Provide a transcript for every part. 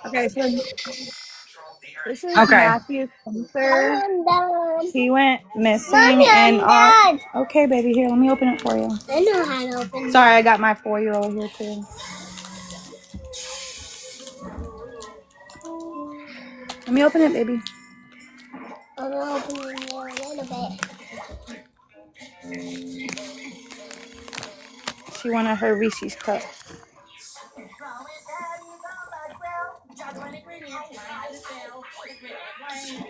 Okay, so this is Okay. Matthew Spencer. He went missing in our. Okay, baby, here, let me open it for you. I know how to open it. Sorry, I got my 4-year-old here too. Let me open it, baby. I'm gonna open it more a little bit. She wanted her Reese's cup.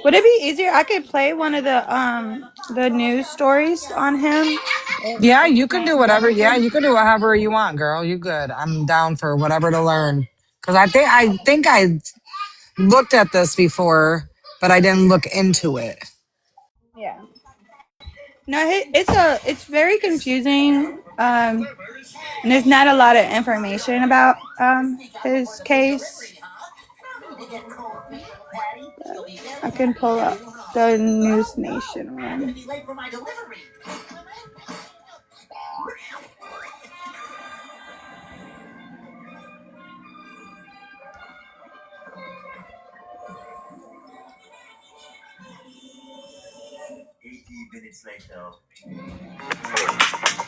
Would it be easier? I could play one of the news stories on him. Yeah, you can do whatever. Yeah, you can do whatever you want, girl. You good. I'm down for whatever to learn. Cause I think I looked at this before, but I didn't look into it. Yeah. No, it's very confusing. And there's not a lot of information about his case. I can pull up the News Nation one.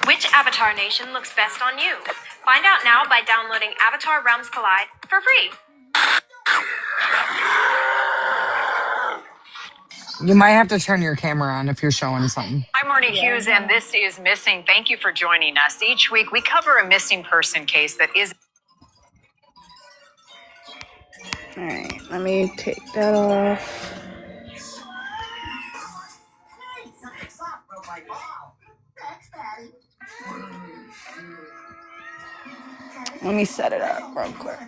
Which Avatar nation looks best on you? Find out now by downloading Avatar Realms Collide for free. You might have to turn your camera on if you're showing something. I'm Marnie Hughes, and this is Missing. Thank you for joining us. Each week, we cover a missing person case that is. All right, let me take that off. Let me set it up real quick.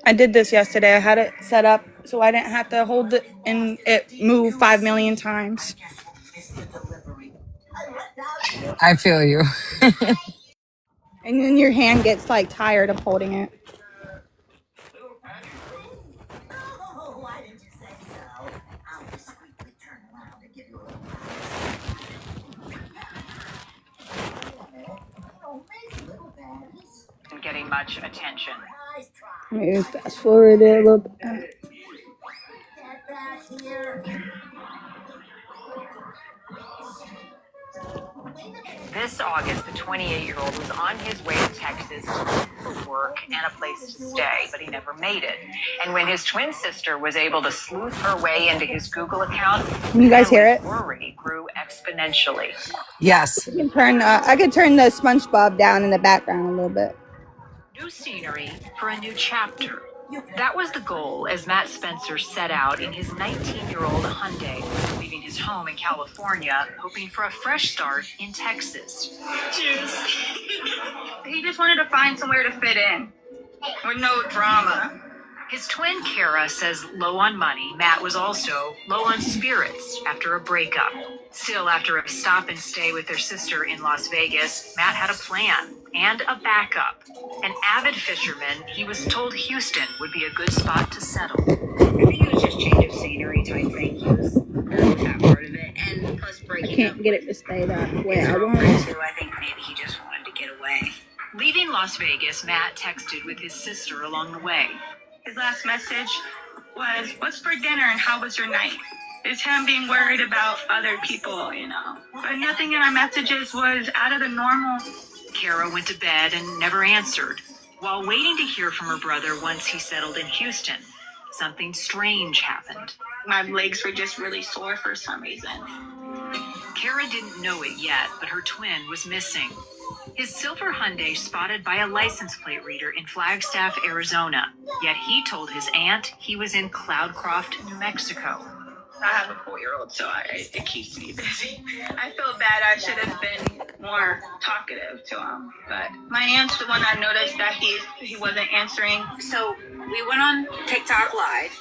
I did this yesterday. I had it set up so I didn't have to hold it and it move 5 million times. I feel you. And then your hand gets like tired of holding it. Getting much attention. Let me fast forward it a little bit. This August, the 28-year-old was on his way to Texas for work and a place to stay, but he never made it. And when his twin sister was able to sleuth her way into his Google account, Can you guys hear it? worry grew exponentially. Yes. I could turn the SpongeBob down in the background a little bit. New scenery for a new chapter. That was the goal as Matt Spencer set out in his 19-year-old Hyundai, leaving his home in California, hoping for a fresh start in Texas. He just wanted to find somewhere to fit in with no drama. His twin Kara says low on money, Matt was also low on spirits after a breakup. Still, after a stop and stay with their sister in Las Vegas, Matt had a plan and a backup. An avid fisherman, he was told Houston would be a good spot to settle. I think it was just change of scenery type thing. He was that part of it, and plus breaking I can't up get it to stay that way I want girlfriend it. too. I think maybe he just wanted to get away. Leaving Las Vegas, Matt texted with his sister along the way. His last message was, "What's for dinner and how was your night?" It's him being worried about other people, you know. But nothing in our messages was out of the normal. Kara went to bed and never answered. While waiting to hear from her brother once he settled in Houston, something strange happened. My legs were just really sore for some reason. Kara didn't know it yet, but her twin was missing. His silver Hyundai spotted by a license plate reader in Flagstaff, Arizona. Yet he told his aunt he was in Cloudcroft, New Mexico. I have a 4-year-old, so it keeps me busy. I feel bad. I should have been more talkative to him. But my aunt's the one that noticed that he wasn't answering. So we went on TikTok Live,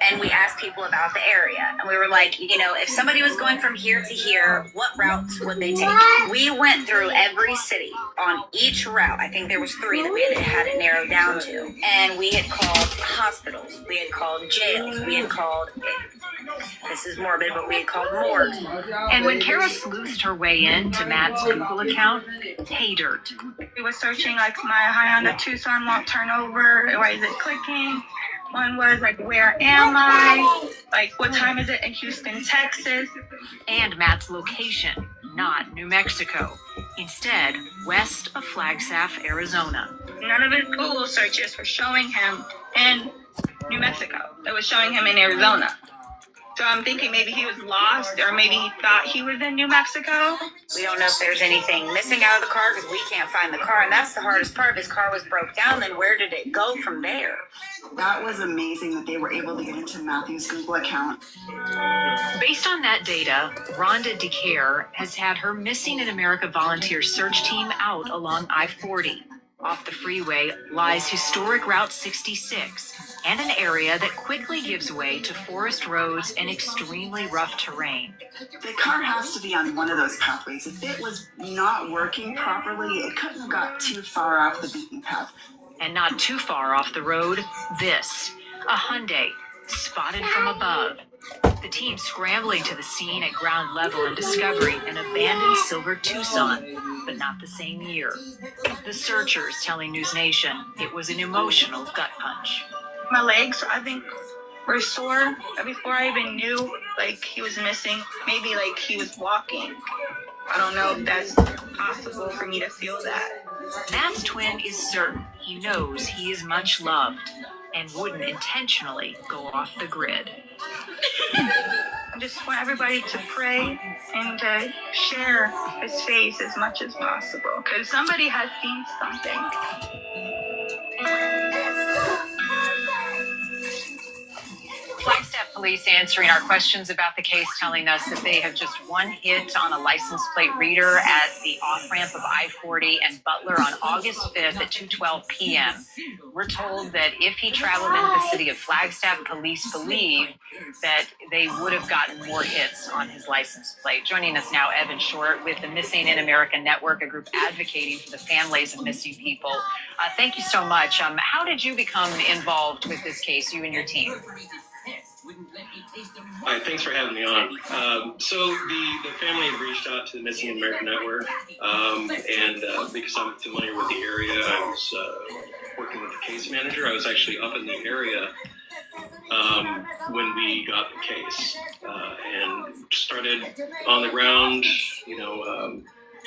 and we asked people about the area. And we were like, you know, if somebody was going from here to here, what routes would they take? We went through every city on each route. I think there was 3 that we had it narrowed down to. And we had called hospitals. We had called jails. We had called This is morbid, but we called morgue. And when Kara sleuthed her way into Matt's Google account, pay dirt. We were searching like my high on the Tucson won't turn over. Why is it clicking? One was like, where am I? Like, what time is it in Houston, Texas? And Matt's location, not New Mexico. Instead, west of Flagstaff, Arizona. None of his Google searches were showing him in New Mexico. It was showing him in Arizona. So I'm thinking maybe he was lost, or maybe he thought he was in New Mexico. We don't know if there's anything missing out of the car because we can't find the car. And that's the hardest part. If his car was broke down, then where did it go from there? That was amazing that they were able to get into Matthew's Google account. Based on that data, Rhonda DeCare has had her Missing in America volunteer search team out along I-40. Off the freeway lies historic Route 66 and an area that quickly gives way to forest roads and extremely rough terrain. The car has to be on one of those pathways. If it was not working properly, it couldn't have got too far off the beaten path. And not too far off the road, this, a Hyundai, spotted from above. The team scrambling to the scene at ground level and discovering an abandoned silver Tucson, but not the same year. The searchers telling News Nation it was an emotional gut punch. My legs, I think, were sore before I even knew, like, he was missing. Maybe, like, he was walking. I don't know if that's possible for me to feel that. Matt's twin is certain he knows he is much loved and wouldn't intentionally go off the grid. I just want everybody to pray and to share his face as much as possible, because somebody has seen something. Flagstaff police answering our questions about the case, telling us that they have just one hit on a license plate reader at the off-ramp of I-40 and Butler on August 5th at 2:12 p.m. We're told that if he traveled into the city of Flagstaff, police believe that they would have gotten more hits on his license plate. Joining us now, Evan Short with the Missing in America Network, a group advocating for the families of missing people. Thank you so much. How did you become involved with this case, you and your team? Hi, thanks for having me on. So the family had reached out to the Missing in America Network, and because I'm familiar with the area, I was working with the case manager. I was actually up in the area when we got the case, and started on the ground,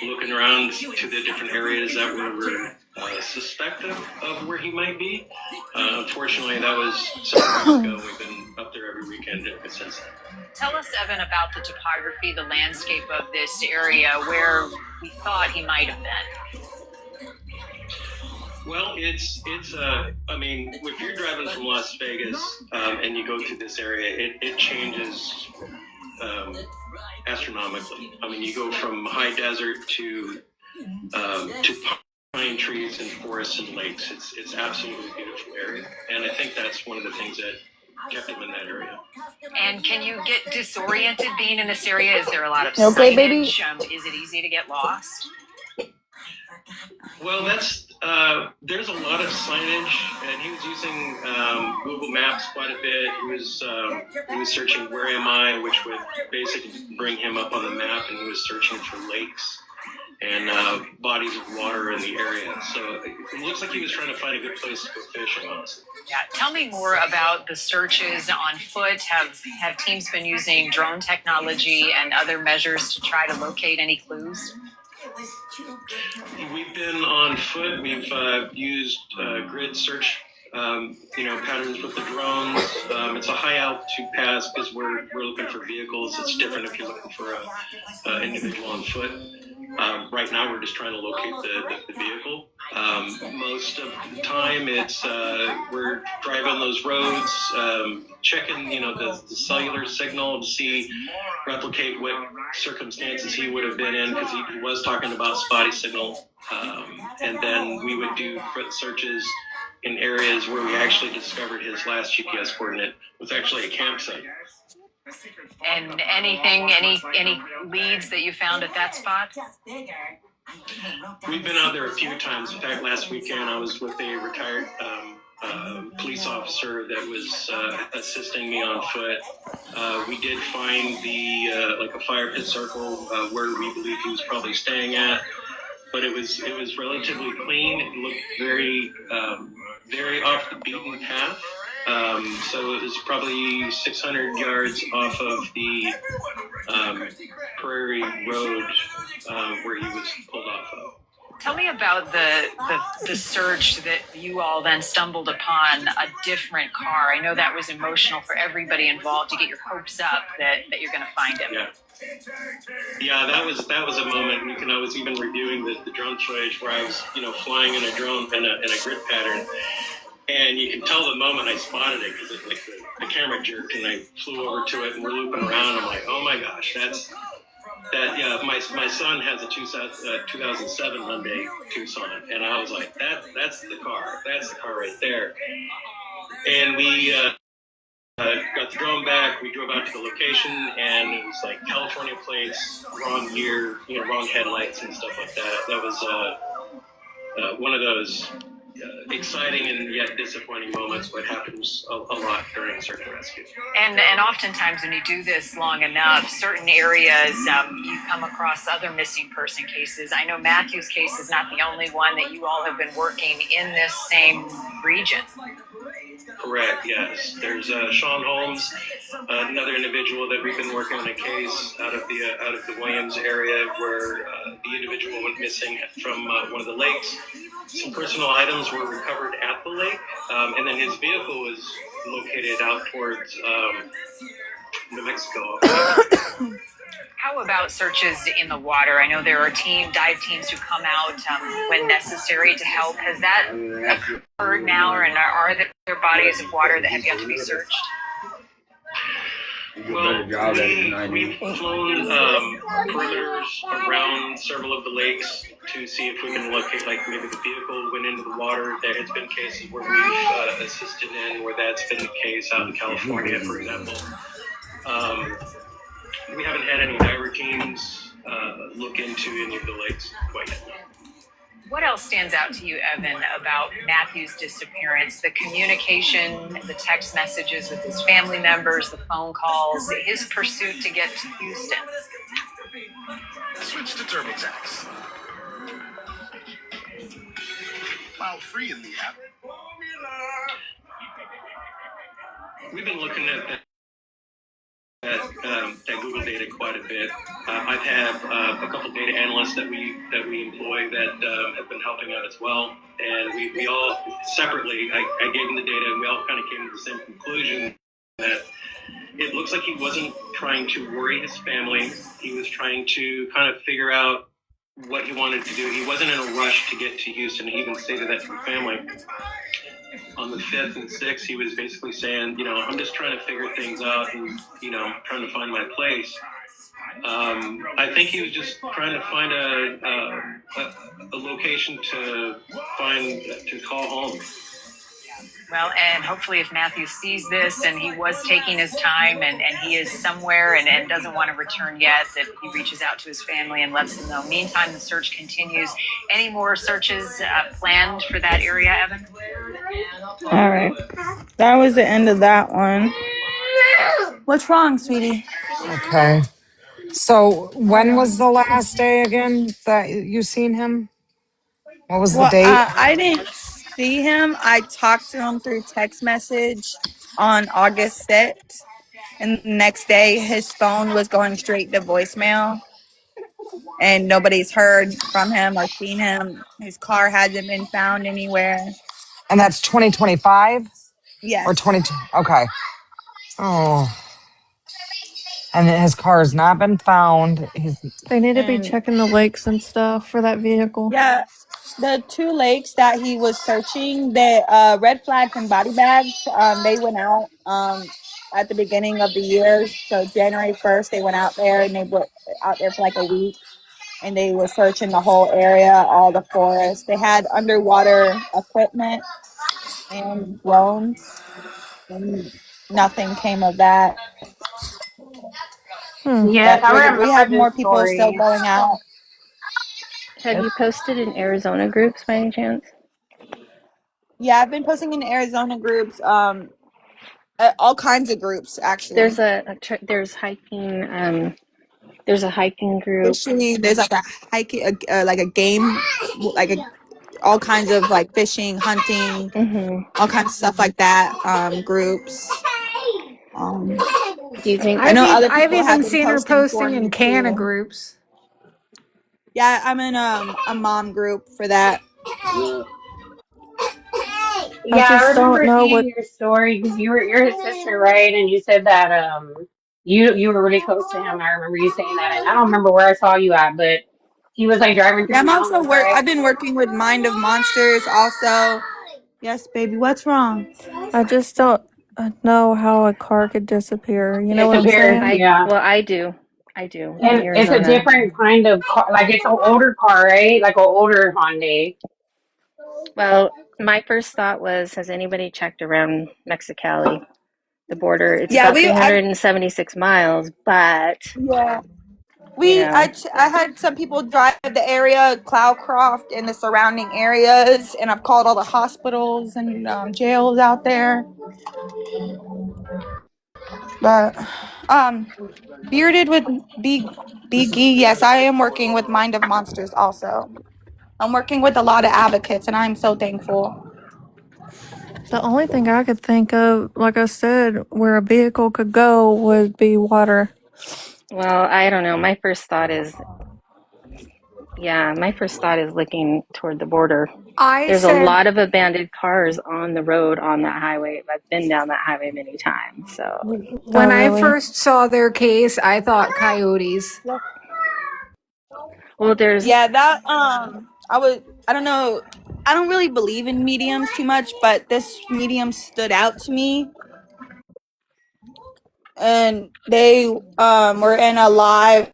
looking around to the different areas that were suspected of where he might be. Unfortunately, that was some years ago. We've been up there every weekend since then. Tell us, Evan, about the topography, the landscape of this area where we thought he might have been. Well, it's if you're driving from Las Vegas and you go through this area, it changes astronomically. I mean, you go from high desert to pine trees and forests and lakes. It's absolutely beautiful area, and I think that's one of the things that kept him in that area. And can you get disoriented being in this area? Is there a lot of Okay, signage? baby. Is it easy to get lost? Well, there's a lot of signage, and he was using Google Maps quite a bit. He was searching "Where am I," which would basically bring him up on the map, and he was searching for lakes and bodies of water in the area. So it looks like he was trying to find a good place to go fishing, honestly. Yeah. Tell me more about the searches on foot. Have teams been using drone technology and other measures to try to locate any clues? We've been on foot. We've used grid search, patterns with the drones. It's a high altitude pass because we're looking for vehicles. It's different if you're looking for an individual on foot. Right now, we're just trying to locate the vehicle. Most of the time, it's we're driving those roads, checking the cellular signal to replicate what circumstances he would have been in, because he was talking about spotty signal. And then we would do foot searches in areas where we actually discovered his last GPS coordinate was actually a campsite. And any leads that you found at that spot? We've been out there a few times. In fact, last weekend I was with a retired police officer that was assisting me on foot. We did find the like a fire pit circle where we believe he was probably staying at, but it was relatively clean. It looked very off the beaten path. So it was probably 600 yards off of the Prairie Road where he was pulled off of. Tell me about the search that you all then stumbled upon a different car. I know that was emotional for everybody involved to get your hopes up that you're going to find him. Yeah, that was a moment. I was even reviewing the drone footage where I was, flying in a drone in a grid pattern, and you can tell the moment I spotted it because it, like the camera jerked and I flew over to it and we're looping around. I'm like, oh my gosh, that's. That my son has a 2007 Hyundai Tucson, and I was like, that's the car right there. And we got the drone back. We drove out to the location, and it was like California plates, wrong year, wrong headlights and stuff like that. That was one of those exciting and yet disappointing moments, but happens a lot during search and rescue. And oftentimes when you do this long enough, certain areas you come across other missing person cases. I know Matthew's case is not the only one that you all have been working in this same region. Correct, yes. There's Sean Holmes, another individual that we've been working on a case out of the Williams area where the individual went missing from one of the lakes. Some personal items were recovered at the lake, and then his vehicle was located out towards New Mexico. How about searches in the water? I know there are dive teams who come out when necessary to help. Has that occurred now, or are there bodies of water that have yet to be searched? Well, we've flown perimeters around several of the lakes to see if we can locate, like maybe the vehicle went into the water. There has been cases where we've assisted in where that's been the case out in California, for example. We haven't had any diver teams look into any of the lakes quite yet. What else stands out to you, Evan, about Matthew's disappearance? The communication, the text messages with his family members, the phone calls, his pursuit to get to Houston. Switch to TurboTax. File free in the app. We've been looking at that Google data quite a bit. I've had a couple data analysts that we employ that have been helping out as well. And we all separately, I gave them the data, and we all kind of came to the same conclusion that it looks like he wasn't trying to worry his family. He was trying to kind of figure out what he wanted to do. He wasn't in a rush to get to Houston. He even stated that to the family. On the 5th and 6th, he was basically saying, I'm just trying to figure things out and, trying to find my place. I think he was just trying to find a location to call home. Well, and hopefully if Matthew sees this and he was taking his time and he is somewhere and doesn't want to return yet, that he reaches out to his family and lets them know. Meantime, the search continues. Any more searches planned for that area, Evan? All right. That was the end of that one. What's wrong, sweetie? Okay. So when was the last day again that you seen him? What was the Well, date? I didn't see him. I talked to him through text message on August 6th. And the next day, his phone was going straight to voicemail. And nobody's heard from him or seen him. His car hasn't been found anywhere. And that's 2025 or Yes. 22? Okay. Oh. And his car has not been found. They need to be And checking the lakes and stuff for that vehicle. yeah, the 2 lakes that he was searching, the red flags and body bags, they went out at the beginning of the year. So January 1st, they went out there and they were out there for like a week. And they were searching the whole area, all the forest. They had underwater equipment and drones, and nothing came of that. Yes, But I we remember have more this people still story. going out. Have you posted in Arizona groups by any chance? Yeah, I've been posting in Arizona groups, all kinds of groups actually. There's a hiking group. Fishing. There's like a hiking, like a game, like a all kinds of like fishing, hunting, Hmm. all kinds of stuff like that. Groups. Um, Do you think? I know other I've people have even been seen her posting for posting in me Canna too. groups. Yeah, I'm in a mom group for that. I Yeah, I just don't remember know seeing what. your story because you're his sister, right? And you said that you were really close to him. I remember you saying that, and I don't remember where I saw you at, but he was like driving through Yeah, the I'm also mountains, right? I've been working with Mind of Monsters also. Yes, baby. What's wrong? I just don't know how a car could disappear. You know what I'm Disappear, saying? yeah. I do. I do in And it's a Arizona. different kind of car, like it's an older car, right? Like an older Hyundai. Well, my first thought was, has anybody checked around Mexicali, the border? It's Yeah, about 376 miles, but yeah. you know, I had some people drive the area, Cloudcroft and the surrounding areas, and I've called all the hospitals and jails out there. But bearded with Biggie, yes, I am working with Mind of Monsters also. I'm working with a lot of advocates, and I'm so thankful. The only thing I could think of, like I said, where a vehicle could go would be water. well, I don't know. My first thought is looking toward the border. I There's a said, lot of abandoned cars on the road on that highway. I've been down that highway many times. So, oh, When I really? first saw their case, I thought coyotes. well, there's Yeah, that I don't know. I don't really believe in mediums too much, but this medium stood out to me, and they were in a live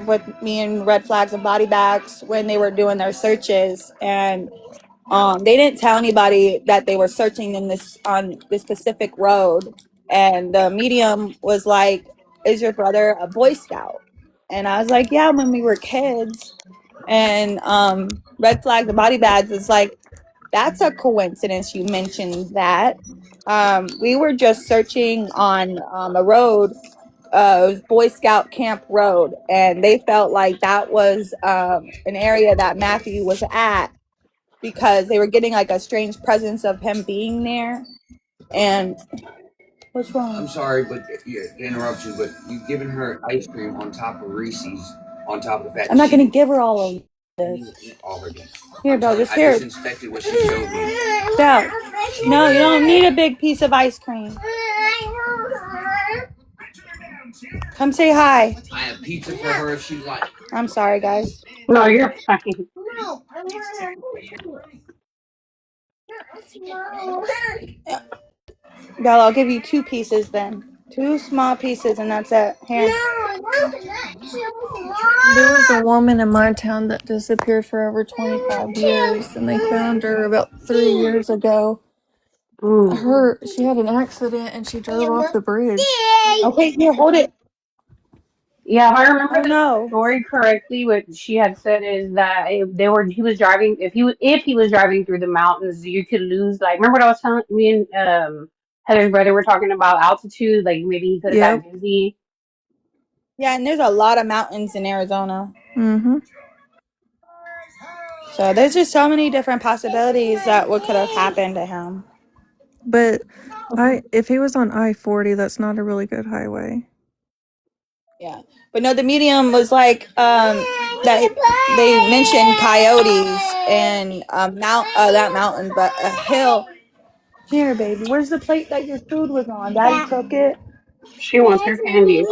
with me and red flags and body bags when they were doing their searches, and they didn't tell anybody that they were searching in this on this specific road, and the medium was like, is your brother a Boy Scout? And I was like, yeah, when we were kids. And red flags and body bags is like, that's a coincidence you mentioned that. We were just searching on a road, it was Boy Scout Camp Road, and they felt like that was an area that Matthew was at because they were getting like a strange presence of him being there. And what's wrong? I'm sorry, but to interrupt you, but you've given her ice cream on top of Reese's, on top of the fact. I'm not going to give her all of this. Eat all of it. Here, Belle, just I here. just inspected what she showed me. Belle, no, you don't need a big piece of ice cream. Come say hi. I have pizza for her if she likes. I'm sorry, guys. No, you're fine. Belle, I'll give you 2 pieces then. 2 small pieces, and that's it. Here. There was a woman in my town that disappeared for over 25 years, and they found her about 3 years ago. Mm. She had an accident and she drove off the bridge. Okay, here, hold it. Yeah, if I remember Oh the no. story correctly, what she had said is that he was driving, if he was driving through the mountains, you could lose, like, remember what I was telling me and Heather's brother were talking about altitude, like maybe he could have got Yep. dizzy. Yeah, and there's a lot of mountains in Arizona. Mm-hmm. So there's just so many different possibilities that what could have happened to him. But if he was on I-40, that's not a really good highway. Yeah. But no, the medium was like that they mentioned coyotes and that mountain, but a hill. Here, baby. Where's the plate that your food was on? Daddy took it. She wants her candy.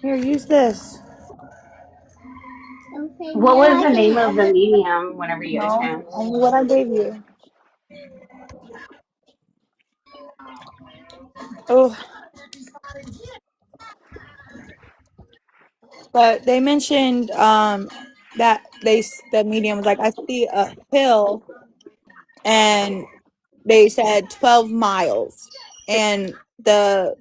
Here, use this. What was the name of the medium whenever you get a No, chance? only what I gave you. Oh, but they mentioned that the medium was like, I see a hill, and they said 12 miles, and the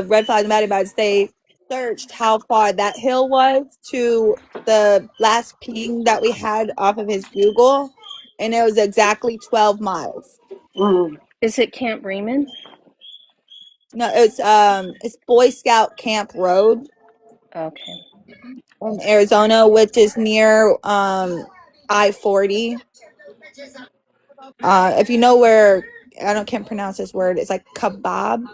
red flag matty bags, they searched how far that hill was to the last ping that we had off of his Google, and it was exactly 12 miles. Mm. Is it Camp Raymond? No, it's Boy Scout Camp Road Okay. in Arizona, which is near I-40. If you know where, can't pronounce this word. It's like Kebab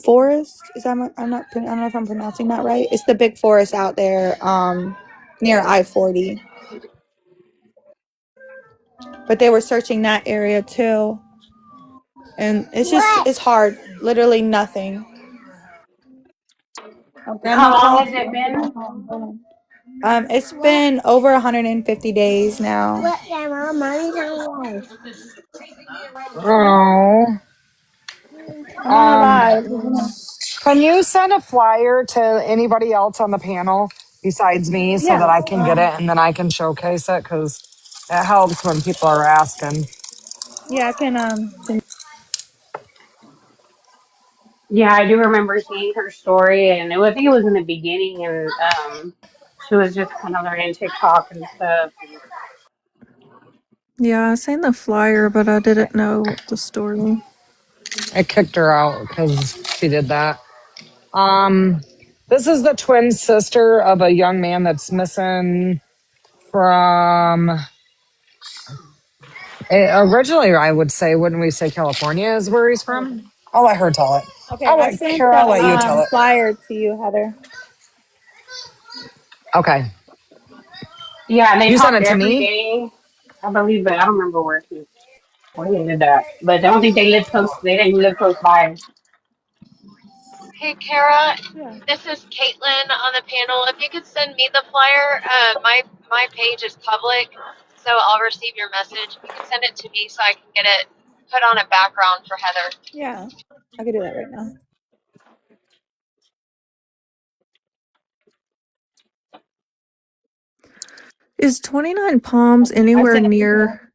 Forest. Is that I don't know if I'm pronouncing that right. It's the big forest out there near I-40. But they were searching that area too, and it's hard. Literally nothing. Oh, grandma How long called. has it been? It's been over 150 days now. What, Grandma? Mommy's alive. Oh. I'm not alive. Can you send a flyer to anybody else on the panel besides me so Yeah. that I can get it and then I can showcase it? Because it helps when people are asking. Yeah, I can Yeah, I do remember seeing her story, and I think it was in the beginning, and she was just kind of learning TikTok and stuff. Yeah, I seen the flyer, but I didn't know the story. I kicked her out because she did that. Um, this is the twin sister of a young man that's missing from. Originally, I would say, wouldn't we say California is where he's from? I'll let her tell it. Okay, I sent Kara, the I'll let you tell it. flyer to you, Heather. Okay. Yeah, and they You sent talked it to every me? day, I believe, but I don't remember where they did that. But I don't think they live close. They didn't live close by. Hey, Kara, Yeah. this is Caitlin on the panel. If you could send me the flyer, my page is public, so I'll receive your message. If you could send it to me so I can get it put on a background for Heather. Yeah, I can do that right now. Is 29 Palms Okay, I anywhere sent it to her. near?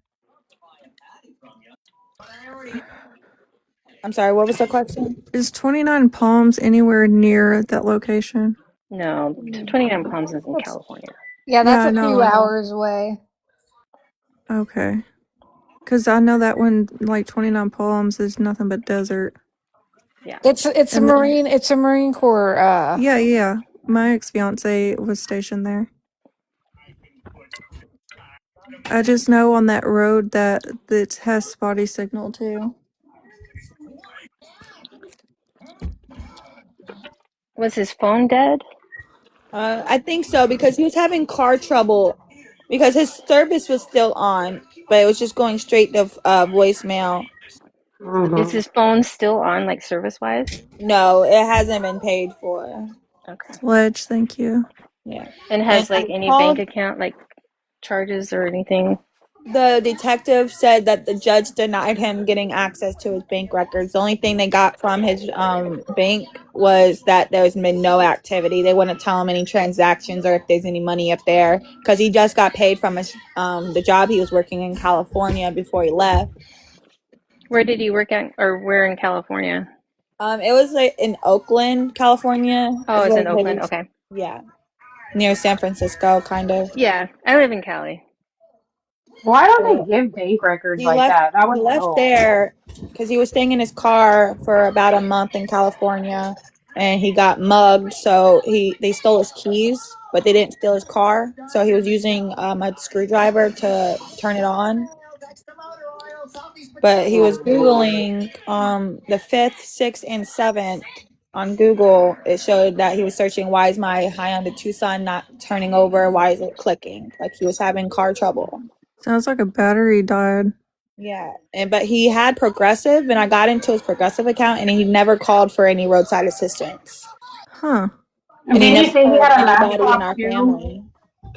I'm sorry, what was the question? Is 29 Palms anywhere near that location? No, 29 Palms is in California. Yeah, Yeah, that's I a few know. hours away. Okay. Because I know that one, like 29 Palms, is nothing but desert. Yeah. It's a And Marine Corps. yeah. My ex fiance was stationed there. I just know on that road that it has spotty signal too. Was his phone dead? I think so because he was having car trouble because his service was still on, but it was just going straight to voicemail. Is Hmm. his phone still on, like service wise? No, it hasn't been paid for. Okay. Sledge, thank you. Yeah, And and has like I any bank called. account like charges or anything? The detective said that the judge denied him getting access to his bank records. The only thing they got from his bank was that there's been no activity. They wouldn't tell him any transactions or if there's any money up there because he just got paid from his the job he was working in California before he left. Where did he work at, or where in California? It was like in Oakland, California. Oh, Is it's where in Oakland. his, Okay. yeah, near San Francisco, kind of. Yeah, I live in Cali. Why don't So they give bank records he like left. that? That He would left help. there because he was staying in his car for about a month in California, and he got mugged. So they stole his keys, but they didn't steal his car. So he was using a screwdriver to turn it on. But he was Hmm. googling the 5th, 6th, and 7th on Google. It showed that he was searching why is my Hyundai Tucson not turning over? Why is it clicking? Like he was having car trouble. Sounds like a battery died. Yeah, but he had Progressive, and I got into his Progressive account, and he never called for any roadside assistance, Huh. and he Did he never say he told had a anybody in laptop our too? family.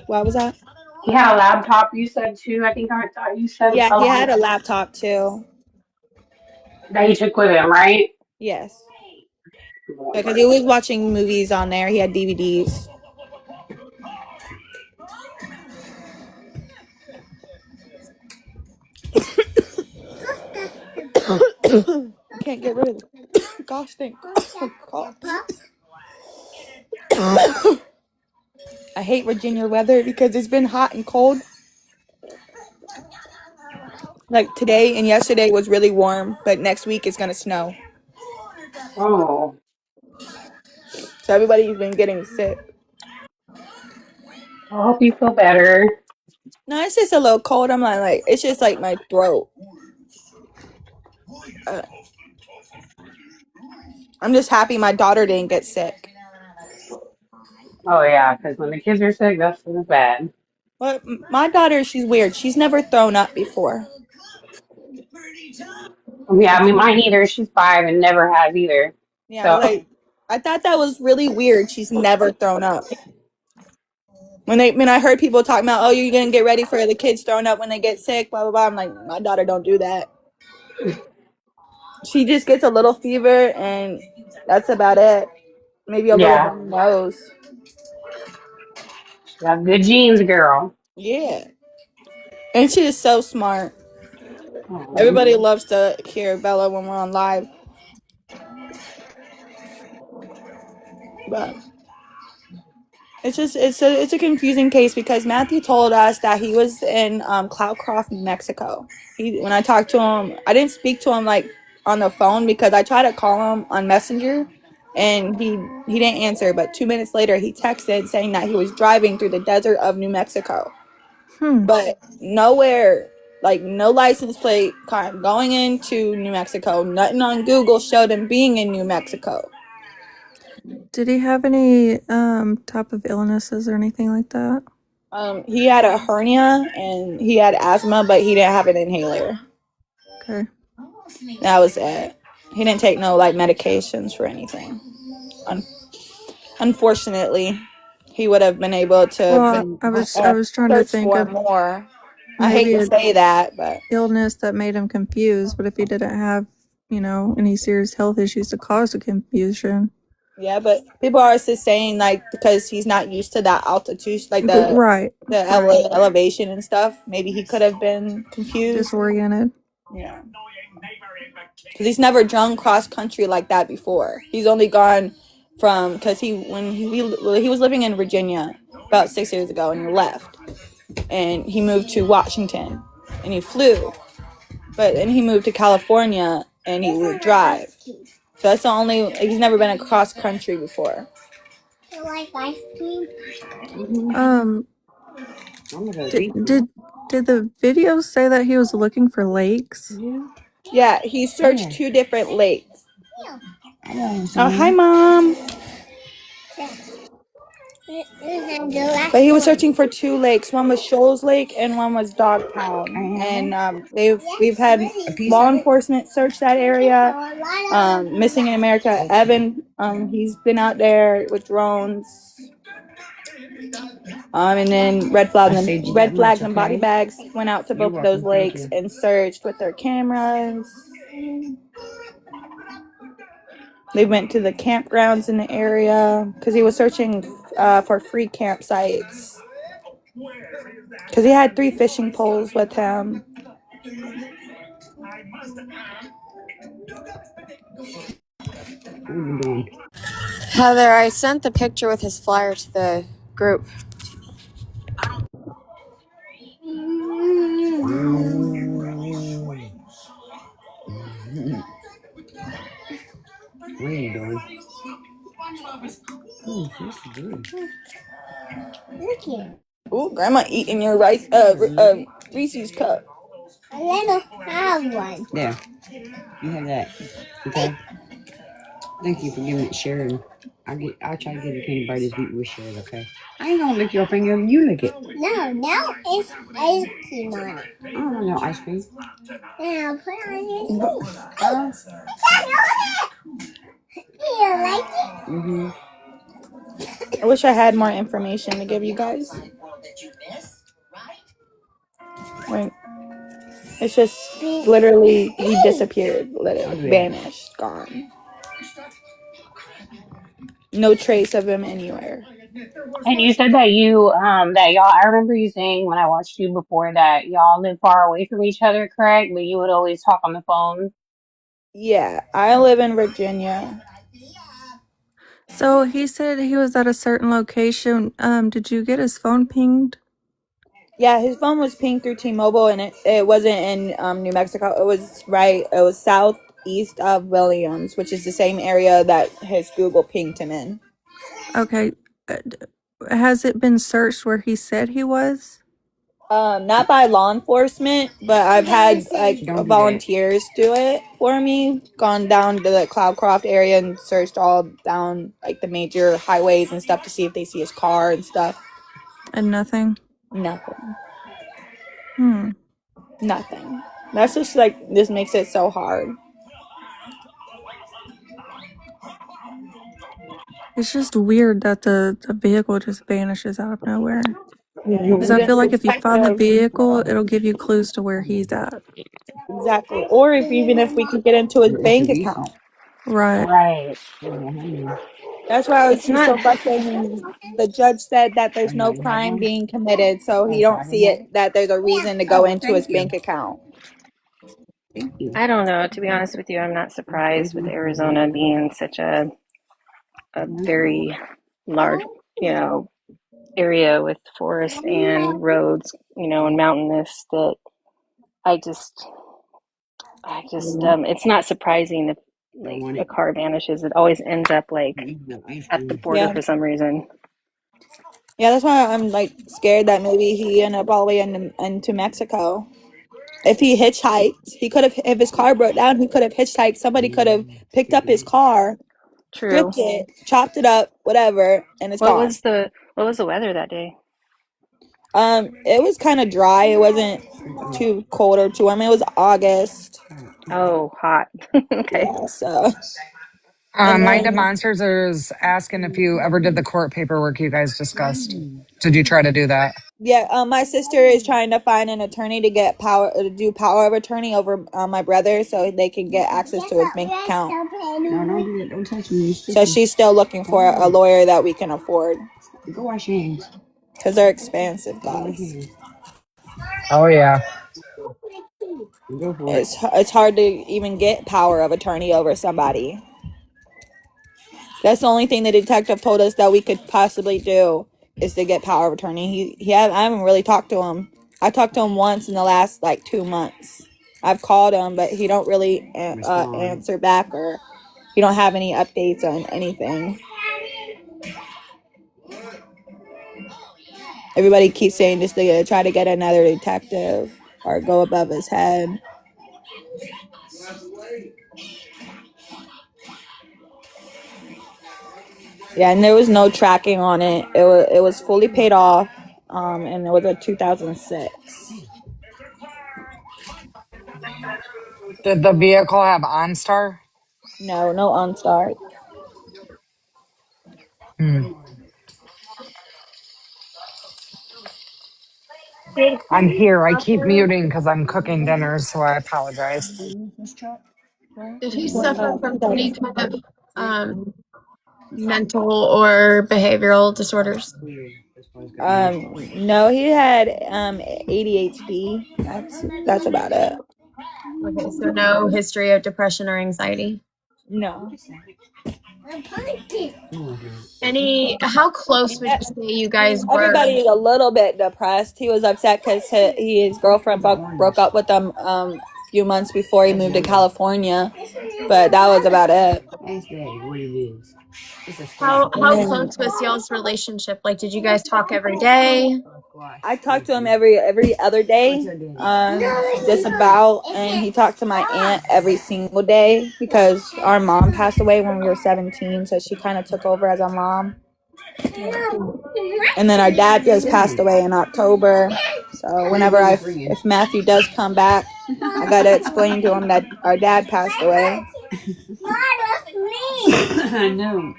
What was that? He had a laptop. You said too. I think I thought you said Yeah, he along had a laptop too. that he took with him, right? Yes, because he was watching movies on there. He had DVDs. I can't get rid of this. Gosh dang. Oh, God. I hate Virginia weather because it's been hot and cold. Like today and yesterday was really warm, but next week it's gonna snow. Oh, So everybody's been getting sick. I hope you feel better. No, it's just a little cold. I'm like it's just like my throat. Uh, I'm just happy my daughter didn't get sick. Oh yeah, because when the kids are sick, that's bad. But my daughter, she's weird. She's never thrown up before. Yeah, I Like, mean mine either. She's 5 and never has either. yeah, So like I thought that was really weird. She's never thrown up. When I heard people talking about, oh, you're gonna get ready for the kids throwing up when they get sick, blah blah blah. I'm like, my daughter don't do that. She just gets a little fever and that's about it. Maybe a little yeah, runny nose. she got good genes, girl. Yeah, and she is so smart. Oh, Everybody loves to hear Bella when we're on live, but it's a confusing case because Matthew told us that he was in Cloudcroft, New Mexico. When I talked to him, I didn't speak to him like on the phone because I tried to call him on Messenger, and he didn't answer. But 2 minutes later, he texted saying that he was driving through the desert of New Mexico, but nowhere, like no license plate going into New Mexico. Nothing on Google showed him being in New Mexico. Did he have any type of illnesses or anything like that? He had a hernia and he had asthma, but he didn't have an inhaler. Okay. That was it. He didn't take no like medications for anything. Un- Unfortunately, he would have been able to have Well, been I was trying to searched think for of more. I hate maybe to an say that, but illness that made him confused, but if he didn't have, any serious health issues to cause the confusion. yeah. But people are just saying like because he's not used to that altitude, like the Right. the Right. elevation and stuff. Maybe he could have been confused. Disoriented. Yeah. Because he's never drunk cross country like that before. He's only gone from because he was living in Virginia about 6 years ago and he left and he moved to Washington and he flew, but then he moved to California and he would drive. So that's the only he's never been across country before. You like ice cream? Um, I'm gonna go did beat you. did did the video say that he was looking for lakes? Yeah, he searched 2 different lakes. Yeah. I want Oh, hi, some. Mom. But he was But searching for 2 lakes. One was Shoals Lake and one was Dogtown. And we've had A piece law of it? enforcement search that area. Missing in America, Evan, he's been out there with drones. And then I saved you that red much, flags and body okay? bags went out to You're both of those welcome. Thank lakes you. and searched with their cameras. They went to the campgrounds in the area because he was searching for free campsites. Because he had 3 fishing poles with him. What are you doing? Heather, I sent the picture with his flyer to the group. Mm. What are you doing? Oh, this is good. look here. Ooh, Grandma eating your Reese's cup. I let her have one. Yeah, you have that. Okay. Thank you for giving it, sharing. I'll try to get a candy bar this week with sharing, okay? I ain't gonna lick your finger, you lick it. No, now it's ice cream on it. I don't want no ice cream. Now put it on your teeth. Uh, Do you like it? mm-hmm. I wish I had more information to give you guys. Like, it's just literally he disappeared, literally vanished, gone. No trace of him anywhere. And you said that that y'all. I remember you saying when I watched you before that y'all live far away from each other, correct? But you would always talk on the phone. Yeah, I live in Virginia. So he said he was at a certain location. Did you get his phone pinged? Yeah, his phone was pinged through T-Mobile, and it wasn't in New Mexico. It was southeast of Williams, which is the same area that his Google pinged him in. Okay. Has it been searched where he said he was? Not by law enforcement, but I've had like Don't do that. volunteers do it for me. Gone down to the Cloudcroft area and searched all down like the major highways and stuff to see if they see his car and stuff. And nothing? Nothing. Hmm. Nothing. That's just like this makes it so hard. It's just weird that the vehicle just vanishes out of nowhere. Because I The feel like if you find the detective, vehicle, it'll give you clues to where he's at. exactly. Or if even if we could get into his It's bank recent. account. Right. Right. That's why It's it's not. so frustrating. The judge said that there's no You have crime one? being committed, so he Oh, so I don't didn't see have it it? that there's a reason to Oh, go well, into his thank you. bank account. Thank you. I don't know. To be honest with you, I'm not surprised with Arizona being such a very large, you know, area with forest and roads, you know, and mountainous. That I just, it's not surprising if Don't like want a it. car vanishes. It always ends up like No ice at the cream. border Yeah. for some reason. Yeah, that's why I'm like scared that maybe he ended up all the way into Mexico. If he hitchhiked, he could have. If his car broke down, he could have hitchhiked. Somebody could have picked up his car, True. stripped it, chopped it up, whatever, and it's gone. What was the weather that day? It was kind of dry. It wasn't too cold or too warm. It was August. Oh, hot. Okay. Yeah. So, and My then demonsters is asking if you ever did the court paperwork you guys discussed. Did you try to do that? yeah, my sister is trying to find an attorney to get power to do power of attorney over my brother, so they can get access to his bank account. No, don't do that. Don't touch me. You're So sticky. she's still looking for a lawyer that we can afford Go wash your hands. because they're expensive, Go wash your guys. hands. Oh yeah. Go for it. It's hard to even get power of attorney over somebody. That's the only thing the detective told us that we could possibly do is to get power of attorney. I haven't really talked to him. I talked to him once in the last like 2 months. I've called him, but he don't really Respond. answer back, or he don't have any updates on anything. Everybody keeps saying just to try to get another detective or go above his head. Yeah, and there was no tracking on it. It was fully paid off, and it was a 2006. Did the vehicle have OnStar? No OnStar. Hmm. I'm here. I keep muting because I'm cooking dinner, so I apologize. Did he What suffer from any kind of 2006? mental or behavioral disorders? That's why it's got moisture. No, he had ADHD. That's about it. Okay, so no history of depression or anxiety. No. How close would you say you guys were? Everybody is a little bit depressed. He was upset because his girlfriend broke up with him a few months before he moved to California, but that was about it. Ask Daddy what it is. It's a How squash. And how then close was y'all's relationship? Like, did you guys talk every day? Squash. I talked to him every other day, just about, and he talked to my aunt every single day because our mom passed away when we were 17, so she kind of took over as our mom. And then our dad just passed away in October. So whenever if Matthew does come back, I gotta explain to him that our dad passed away. I know.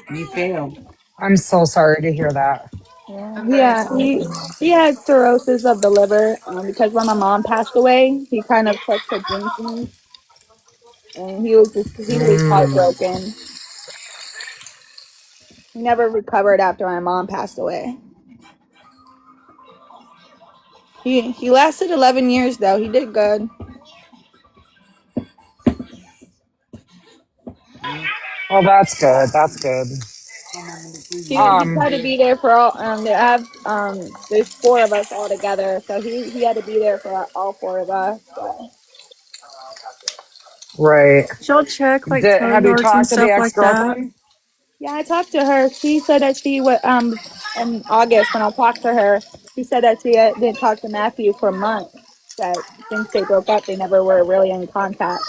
Me failed. I'm so sorry to hear that. I'm very sorry. He had cirrhosis of the liver because when my mom passed away, he kind of took to drinking, and he was Mm. heartbroken. He never recovered after my mom passed away. He lasted 11 years though. He did good. Well, that's good. That's good. He tried to be there for all. They have there's four of us all together, so he had to be there for all four of us. So. Right. Did y'all check like tow Have you yards and talked to the stuff ex like that? girlfriend? Yeah, I talked to her. She said that she would in August when I talked to her, she said that she didn't talk to Matthew for months. That since they broke up, they never were really in contact.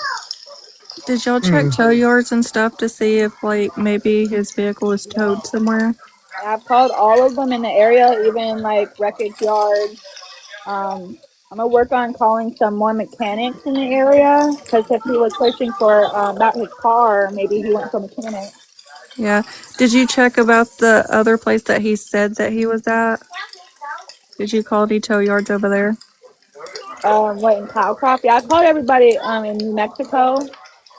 Did y'all check Mm. tow yards and stuff to see if like maybe his vehicle was towed somewhere? I've called all of them in the area, even like wreckage yards. I'm gonna work on calling some more mechanics in the area because if he was searching for about his car, maybe he went to a mechanic. Yeah. Did you check about the other place that he said that he was at? Did you call any tow yards over there? What in Cloudcroft? Yeah, I called everybody in New Mexico.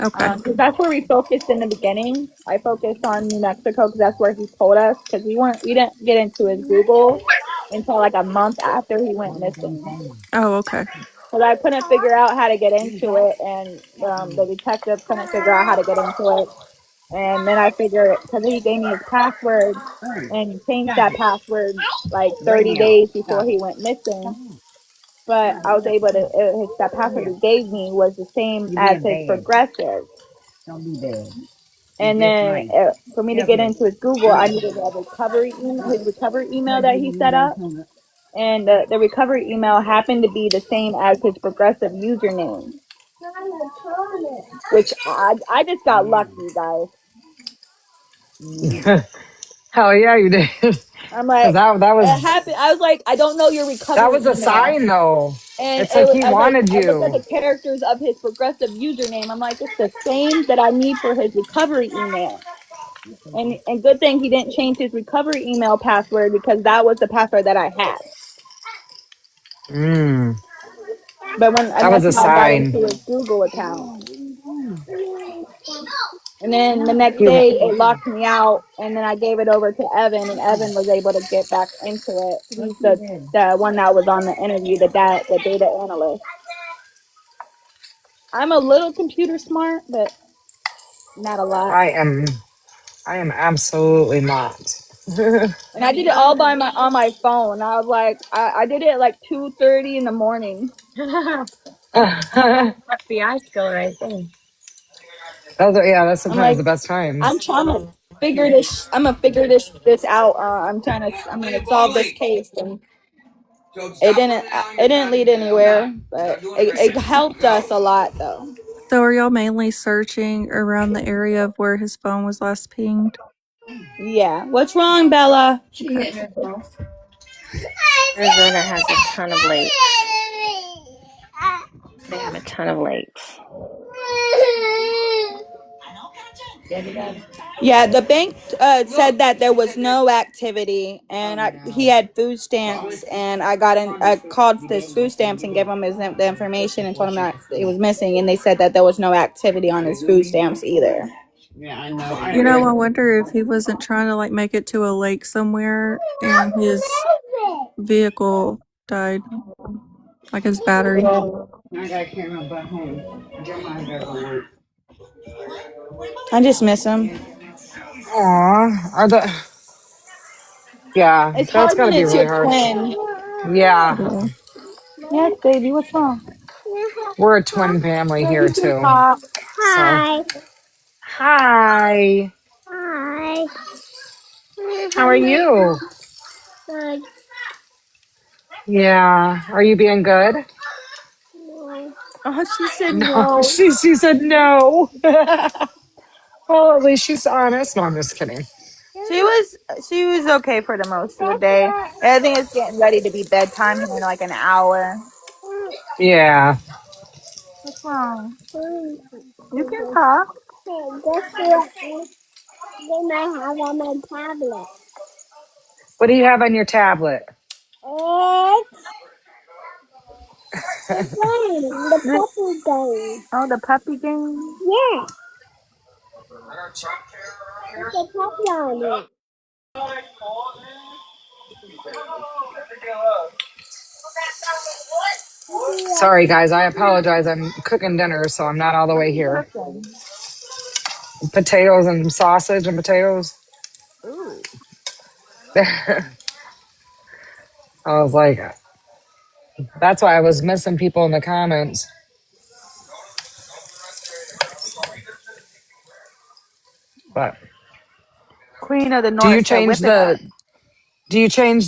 Okay. 'Cause that's where we focused in the beginning. I focused on New Mexico because that's where he told us because we didn't get into his Google until like a month after he went missing. Oh, okay. Because I couldn't figure out how to get into it, and the detective couldn't figure out how to get into it. And then I figured because he gave me his password and he changed that password like 30 days before he went missing. But I was able to that password he gave me was the same You're as being his bad. progressive. Don't be bad. You're And just then nice. for me to Help get me. into his Google, I needed a recovery his recovery email that he set up. And the recovery email happened to be the same as his progressive username, which I just got lucky, guys. Hell yeah, you did. I'm Because like, that it was happened. I was like, I don't know your that recovery was a email. sign though. And It's like he I was like, wanted I looked at you. the characters of his progressive username. I'm like, it's the same that I need for his recovery email. And good thing he didn't change his recovery email password because that was the password that I had. Mm. But when and That was that's a how I got sign. into his Google account. And then the next He day it locked me out, and then I gave it over to Evan, and Evan was able to get back into it. He's the one that was on the interview, the data analyst. I'm a little computer smart, but not a lot. I am absolutely not. And I did it all by my on my phone. I was like, I did it at like 2:30 in the morning. FBI skill right there. That's I'm sometimes like, the best times. I'm trying to figure this. I'm gonna figure this out. I'm gonna solve this case, and it didn't lead anywhere, but it helped us a lot though. So are y'all mainly searching around the area of where his phone was last pinged? Yeah. What's wrong, Bella? Okay. Arizona has a ton of lakes. They have a ton of lakes. Yeah, the bank said that there was no activity, and he had food stamps, and I called this food stamps and gave him the information and told him that it was missing, and they said that there was no activity on his food stamps either. Yeah, I know. You know, I wonder if he wasn't trying to like make it to a lake somewhere and his vehicle died, like his battery. I gotta carry my butt home. Jeremiah gotta go to work. I just miss him. Aw, yeah, It's that's hard when gotta be it's really your hard. twin. Yeah, Yeah. Yes, baby. What's wrong? we're a twin family here You can too. talk. So, Hi. hi, Hi. how are you? Good. Yeah, are you being good? No. Oh, she said No, no. she said no. Well, at least she's honest. No, I'm just kidding. She was okay for the most of the day. I think it's getting ready to be bedtime here in like an hour. Yeah. What's wrong? You can Hey, talk. guess what? Then I have on my tablet. What do you have on your tablet? It's the game, the The- puppy game. Oh, the puppy game. Yeah, it's a puppy on it. Sorry, guys. I apologize. I'm cooking dinner, so I'm not all the What are way you here. cooking? Potatoes and sausage and potatoes. Ooh. I was like, that's why I was missing people in the comments. But Queen of the do you North said, change "Whip it up."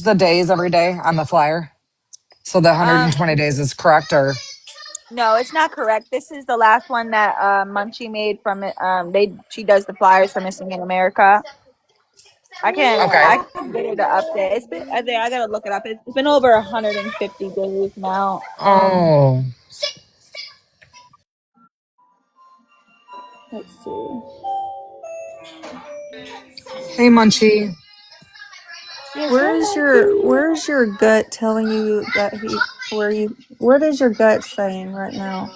the days every day on the flyer? So the Um, 120 days is correct, or no, it's not correct. This is the last one that Munchie made from it. She does the flyers for Missing in America. okay. I can get her to update. It's been I gotta look it up. It's been over 150 days now. Oh, Let's see. hey Munchie. Yes, hello. Where's your gut telling you that what is your gut saying right now?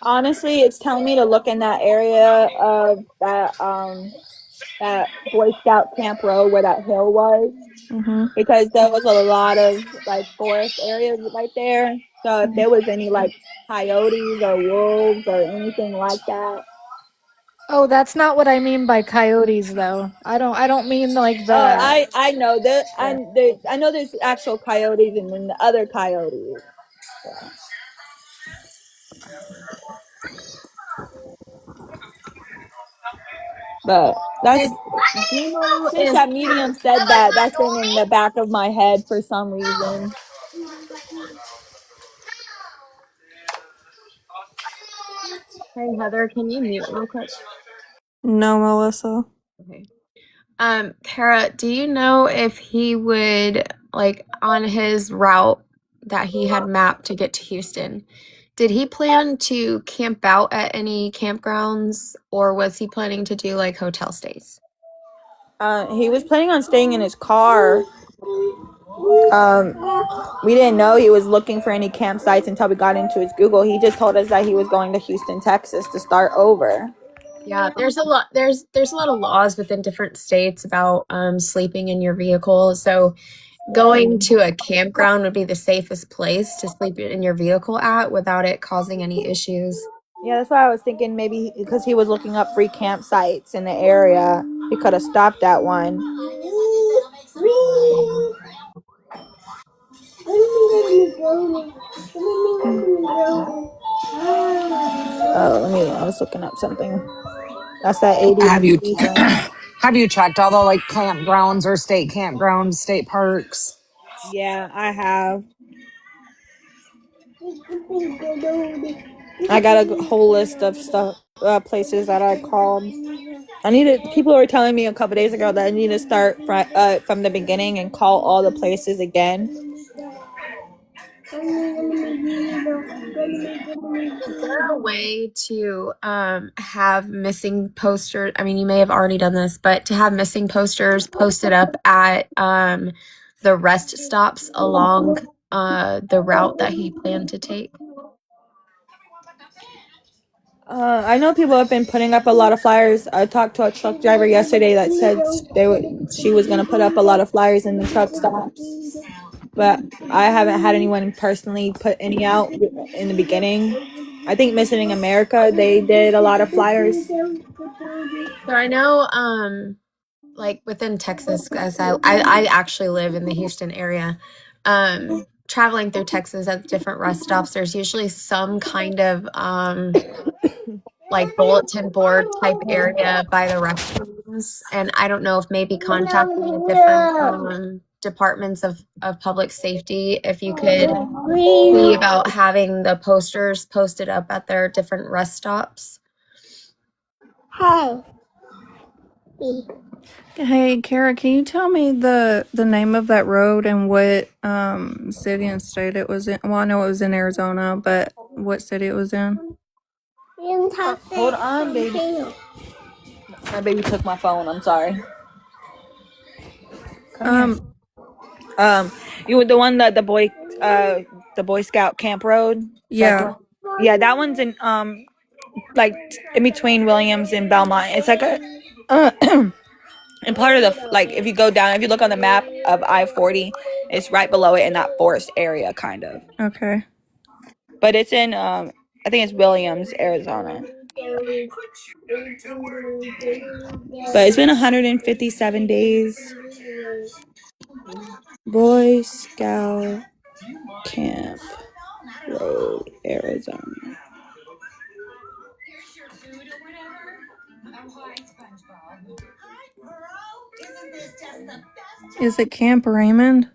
Honestly, it's telling me to look in that area of that Boy Scout Camp Road where that hill was, Mm-hmm. because there was a lot of like forest areas right there. So if there was any like coyotes or wolves or anything like that. Oh, that's not what I mean by coyotes, though. I don't mean like Oh, the. I know that Yeah. I know there's actual coyotes and then the other coyotes. So. But Did that's do you know since if that medium said that, that's been in the back of my head for some reason. Hey Heather, can you mute real quick? No, Melissa. Okay. Kara, do you know if he would like on his route that he had mapped to get to Houston? Did he plan to camp out at any campgrounds or was he planning to do like hotel stays? He was planning on staying in his car. Um, we didn't know he was looking for any campsites until we got into his Google. He just told us that he was going to Houston, Texas to start over. Yeah, there's a lot of laws within different states about sleeping in your vehicle. So going to a campground would be the safest place to sleep in your vehicle at without it causing any issues. Yeah, that's why I was thinking maybe because he was looking up free campsites in the area, he could have stopped at one. Oh, I was looking up something. That's that Have you ADHD thing. have you checked all the like campgrounds or state campgrounds, state parks? Yeah, I have. I got a whole list of stuff, places that I called. People were telling me a couple days ago that I need to start from the beginning and call all the places again. Is there a way to have missing posters? I mean, you may have already done this, but to have missing posters posted up at the rest stops along the route that he planned to take? I know people have been putting up a lot of flyers. I talked to a truck driver yesterday that said she was gonna put up a lot of flyers in the truck stops, but I haven't had anyone personally put any out in the beginning. I think Missing America, they did a lot of flyers. So I know like within Texas, as I actually live in the Houston area. Traveling through Texas at different rest stops, there's usually some kind of like bulletin board type area by the restrooms. And I don't know if maybe contacting the different departments of public safety, if you could see about having the posters posted up at their different rest stops. Hey, Kara, can you tell me the name of that road and what city and state it was in? Well, I know it was in Arizona, but what city it was in? Hold on, baby. My baby took my phone. I'm sorry. Come here. Um, You were the one that the Boy Scout Camp Road. Is that yeah. the? Yeah, that one's in like in between Williams and Belmont. It's like a and part of the like if you go down, if you look on the map of I-40, it's right below it in that forest area, kind of. Okay. But it's in I think it's Williams, Arizona. But it's been 157 days. Boy Scout Camp Road, Arizona. Is it Camp Raymond?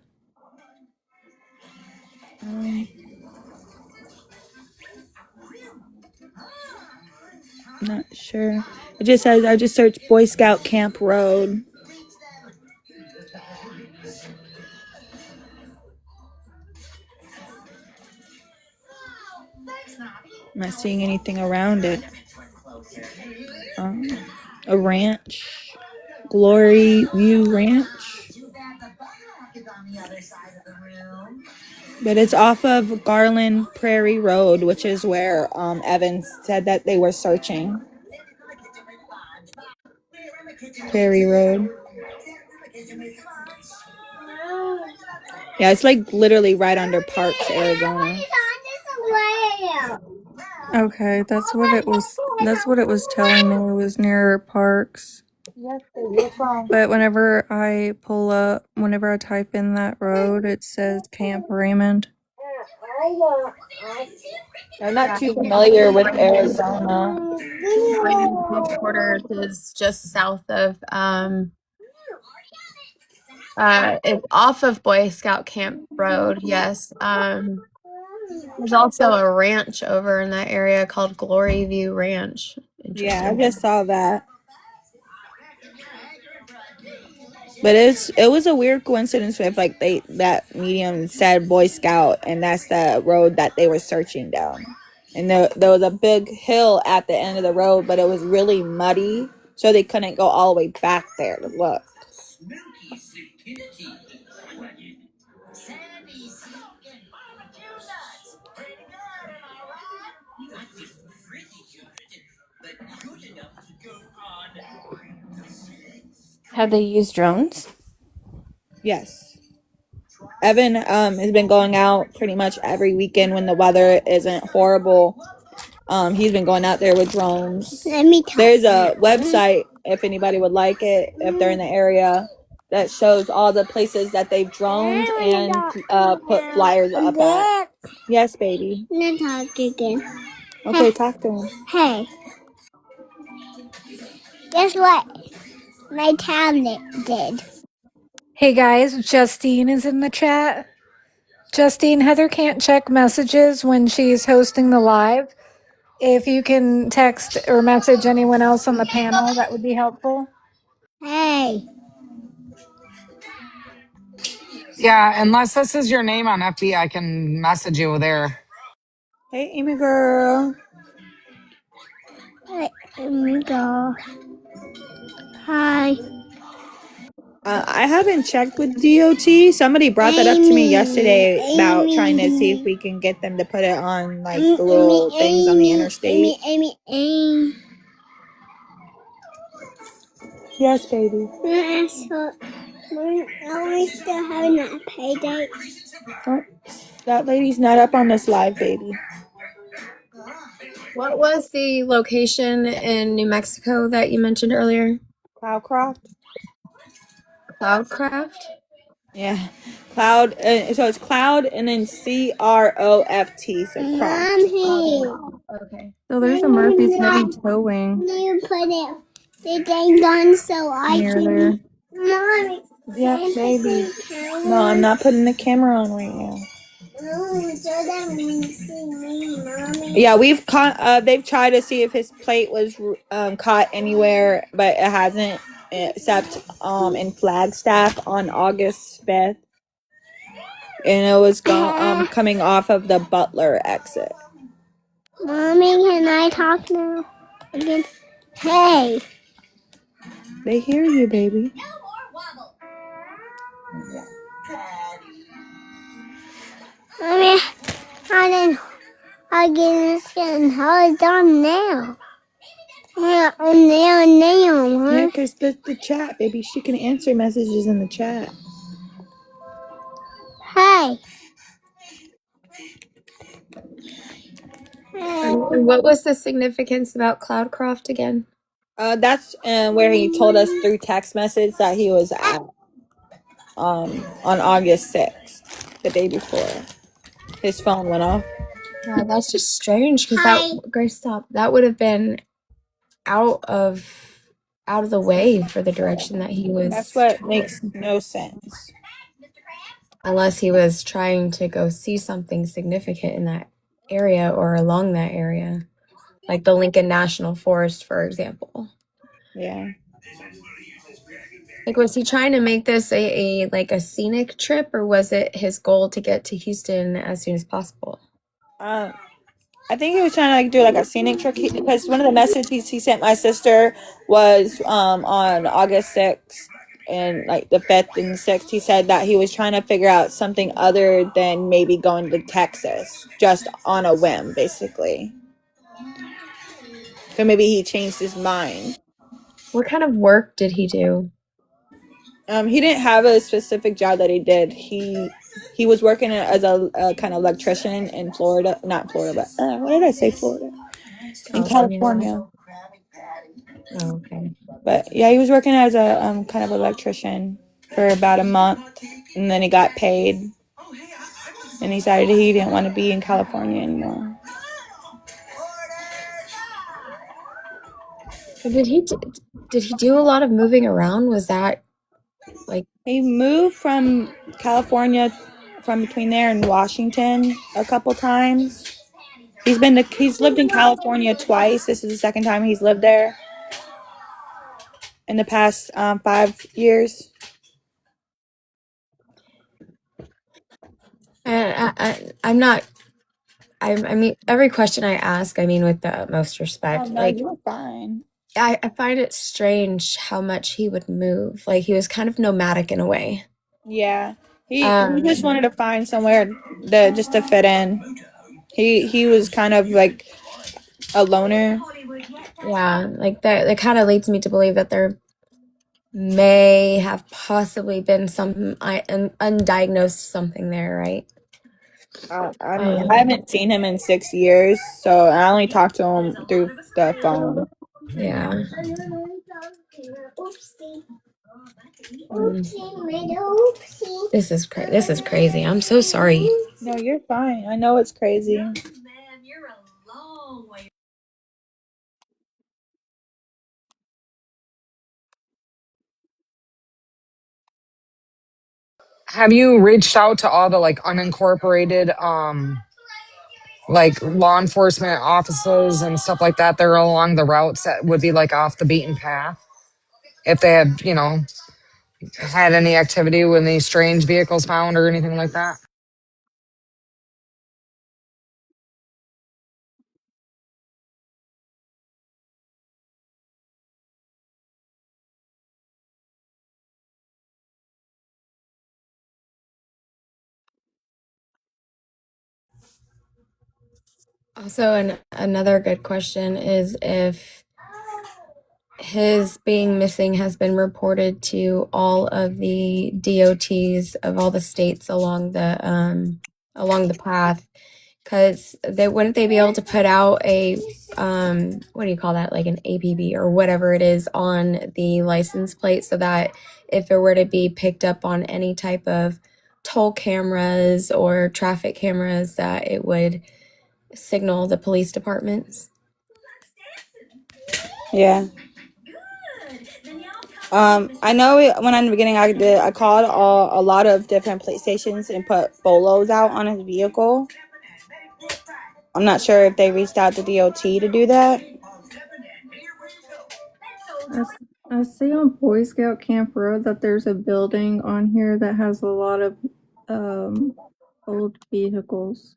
Not sure. It just says I just searched Boy Scout Camp Road. I'm not seeing anything around it. A ranch, Glory View Ranch, but it's off of Garland Prairie Road, which is where Evans said that they were searching. Prairie Road. Yeah, it's like literally right under Parks, Arizona. Okay, that's what it was. That's what it was telling me. It was near Parks. Yes, what's wrong? But whenever I pull up, whenever I type in that road, it says Camp Raymond. I'm not Yeah, too Camp familiar with Raymond. Arizona. Camp Raymond headquarters is just south of it's off of Boy Scout Camp Road, yes. There's also a ranch over in that area called Glory View Ranch. Yeah, I Interesting. just saw that. But it was a weird coincidence with like that medium said Boy Scout, and that's the road that they were searching down. And there was a big hill at the end of the road, but it was really muddy, so they couldn't go all the way back there to look. Have they used drones? Yes. Evan has been going out pretty much every weekend when the weather isn't horrible. He's been going out there with drones. There's a website if anybody would like it, if they're in the area, that shows all the places that they've droned and put flyers up at. Yes, baby. Talk again. Okay, talk to him. Hey, guess what? My tablet did. Hey guys, Justine is in the chat. Justine, Heather can't check messages when she's hosting the live. If you can text or message anyone else on the panel, that would be helpful. Hey, Yeah, unless this is your name on FB, I can message you there. Hey, Amy girl. let me go. Hi. I haven't checked with DOT. Somebody brought that up to me yesterday about trying to see if we can get them to put it on like the little things on the interstate. Amy. Yes, baby. Are we still having that pay date? Oh, that lady's not up on this live, baby. What was the location in New Mexico that you mentioned earlier? Cloudcroft. Cloudcraft? Yeah, Cloud. So it's Cloud and then Croft. So Croft. Mommy. Okay. So there's a Murphy's Heavy Can Towing you put it the thing on so I near can? there. Mommy. Yeah, baby. No, I'm not putting the camera on right now. No, so that when you see me, Mommy. Yeah, they've tried to see if his plate was caught anywhere, but it hasn't, except in Flagstaff on August 5th, and it was coming off of the Butler exit. Mommy, can I talk now? Again? Hey. They hear you, baby. Mommy, I didn't get how it's done now. Yeah, now, Yeah, huh? because the chat, baby, she can answer messages in the chat. Hey. And what was the significance about Cloudcroft again? That's where he told us through text message that he was at on August 6th, the day before. His phone went off. Yeah, that's just strange because that Grace, stop. That would have been out of the way for the direction that he That's was what makes traveling. no sense. Unless he was trying to go see something significant in that area or along that area, like the Lincoln National Forest, for example. Yeah. Like, was he trying to make this a like a scenic trip, or was it his goal to get to Houston as soon as possible? I think he was trying to like do like a scenic trip because one of the messages he sent my sister was on August 6th and like the 5th and 6th. He said that he was trying to figure out something other than maybe going to Texas just on a whim, basically. So maybe he changed his mind. What kind of work did he do? He didn't have a specific job that he did. He was working as a kind of electrician in Florida, not Florida, but what did I say? Florida, in California. California. Oh, okay. But yeah, he was working as a kind of electrician for about a month, and then he got paid, and he decided he didn't want to be in California anymore. So did he do a lot of moving around? Was that like He moved from California, from between there and Washington a couple times. He's lived in California twice. This is the second time he's lived there in the past 5 years. I'm not. I mean, every question I ask, I mean with the utmost respect. Oh no, Like, you were fine. I find it strange how much he would move. Like, he was kind of nomadic in a way. Yeah, he just wanted to find somewhere just to fit in. He was kind of like a loner. Yeah, like that kind of leads me to believe that there may have possibly been some undiagnosed something there, right? I mean, I haven't seen him in 6 years, so I only talked to him through the phone. Yeah. This is crazy. I'm so sorry. No, you're fine. I know it's crazy. Have you reached out to all the like unincorporated like law enforcement offices and stuff like that? They're along the routes that would be like off the beaten path. If they had, had any activity with any strange vehicles found or anything like that. Also, another good question is if his being missing has been reported to all of the DOTs of all the states along the path, because wouldn't they be able to put out a what do you call that, like an APB or whatever it is on the license plate, so that if it were to be picked up on any type of toll cameras or traffic cameras, that it would signal the police departments? Yeah. I know when in the beginning I called a lot of different police stations and put bolos out on his vehicle. I'm not sure if they reached out to DOT to do that. I see on Boy Scout Camp Road that there's a building on here that has a lot of old vehicles.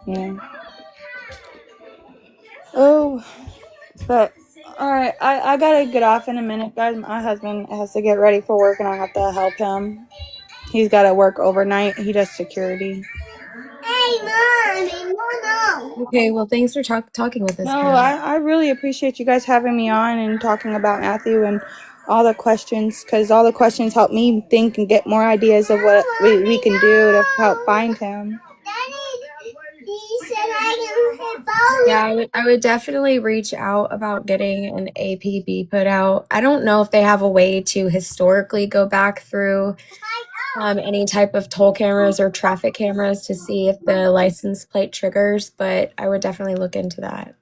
Yeah. Oh, but all right, I gotta get off in a minute, guys. My husband has to get ready for work, and I have to help him. He's got to work overnight. He does security. Hey, Mommy, no. Okay, well, thanks for talking with us, No, Karen. I really appreciate you guys having me on and talking about Matthew and all the questions, because all the questions help me think and get more ideas of what we can do to help find him. Yeah, I would definitely reach out about getting an APB put out. I don't know if they have a way to historically go back through any type of toll cameras or traffic cameras to see if the license plate triggers, but I would definitely look into that.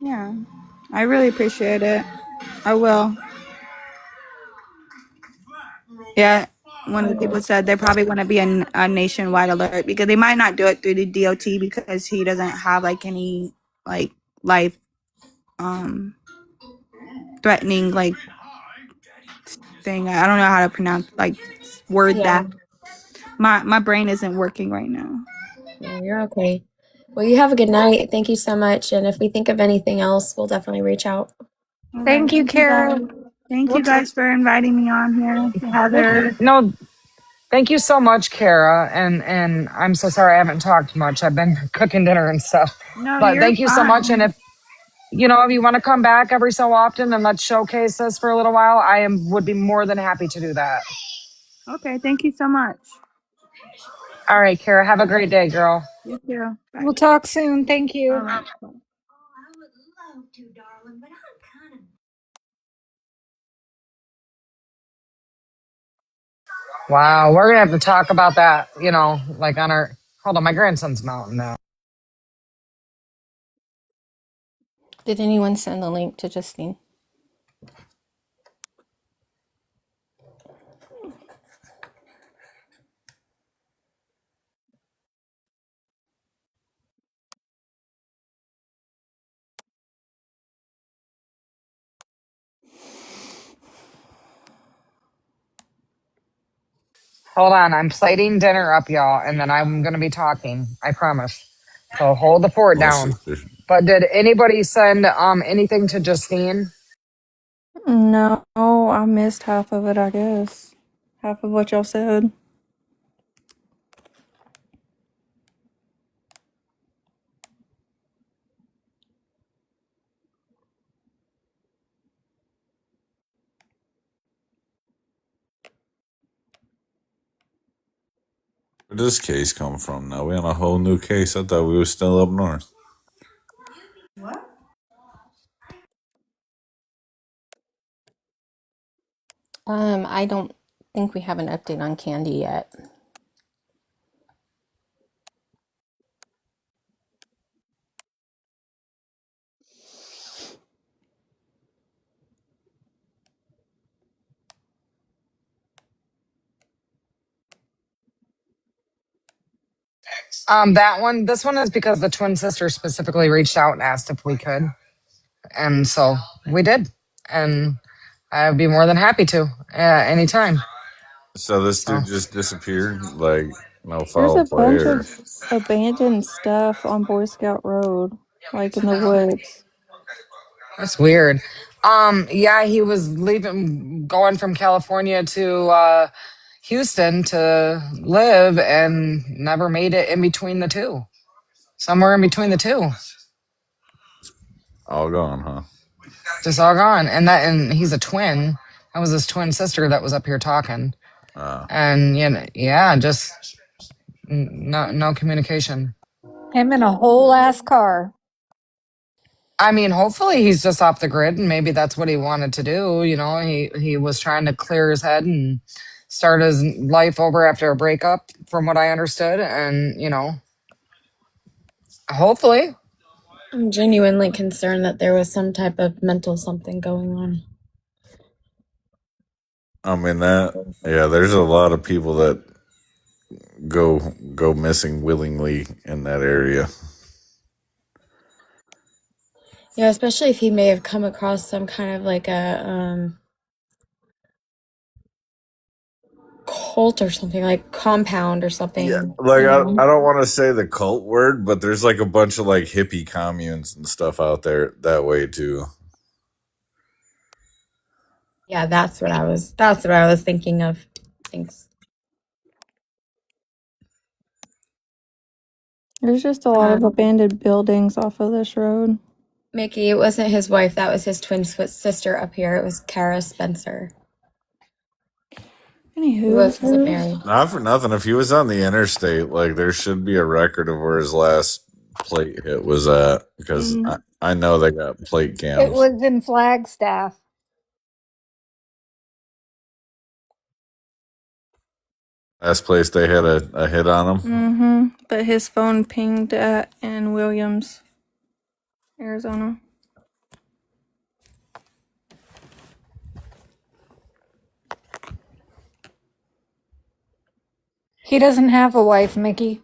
Yeah, I really appreciate it. I will. Yeah, one of the people said they probably want to be a nationwide alert because they might not do it through the DOT because he doesn't have like any like life um threatening like thing. I don't know how to pronounce like word Yeah, that. My brain isn't working right now. no, you're okay. Well, you have a good night. Thank you so much. And if we think of anything else, we'll definitely reach out. All right, Thank you, thank you Kara. guys. Thank We'll you t- guys for inviting me on here, Heather. no, thank you so much, Kara. And I'm so sorry I haven't talked much. I've been cooking dinner and stuff. No, But you're thank you so much. And fine. if you want to come back every so often and let's showcase this for a little while, would be more than happy to do that. Okay, thank you so much. All right, Kara, have a great day, girl. You too. Bye. We'll talk soon. Thank All you. right. Wow, we're gonna have to talk about that, like on our hold on, my grandson's mountain now. Did anyone send the link to Justine? Hold on, I'm plating dinner up, y'all, and then I'm gonna be talking. I promise. So hold the fort Oh, down. sister. But did anybody send anything to Justine? No, I missed half of it, I guess. Half of what y'all said. Where did this case come from? Now we on a whole new case. I thought we were still up north. I don't think we have an update on Candy yet. This one is because the twin sister specifically reached out and asked if we could. And so we did. And I'd be more than happy to anytime. So this So dude just disappeared. Like no There's foul a play bunch or of abandoned stuff on Boy Scout Road, like in the woods. that's weird. Yeah, he was going from California to Houston to live and never made it in between the two. Somewhere in between the two. all gone, huh? Just all gone. And he's a twin. That was his twin sister that was up here talking. And yeah, just no communication. Him in a whole ass car. I mean, hopefully he's just off the grid and maybe that's what he wanted to do. He was trying to clear his head and start his life over after a breakup, from what I understood. And, hopefully. I'm genuinely concerned that there was some type of mental something going on. I mean that. Yeah, there's a lot of people that go missing willingly in that area. Yeah, especially if he may have come across some kind of like a cult or something, like compound or Yeah, something, like you I know? don't want to say the cult word, but there's like a bunch of like hippie communes and stuff out there that way too. Yeah, that's what I was thinking of. Thanks. There's just a lot of abandoned buildings off of this road. Mickey, it wasn't his wife, that was his twin sister up here. It was Kara Spencer. He Anywho, wasn't married. Not for nothing. If he was on the interstate, like there should be a record of where his last plate hit was at? Because Mm, I know they got plate It cams. was in Flagstaff. Last place they had a hit on them. mm-hmm. But his phone pinged at in Williams, Arizona. He doesn't have a wife, Mickey.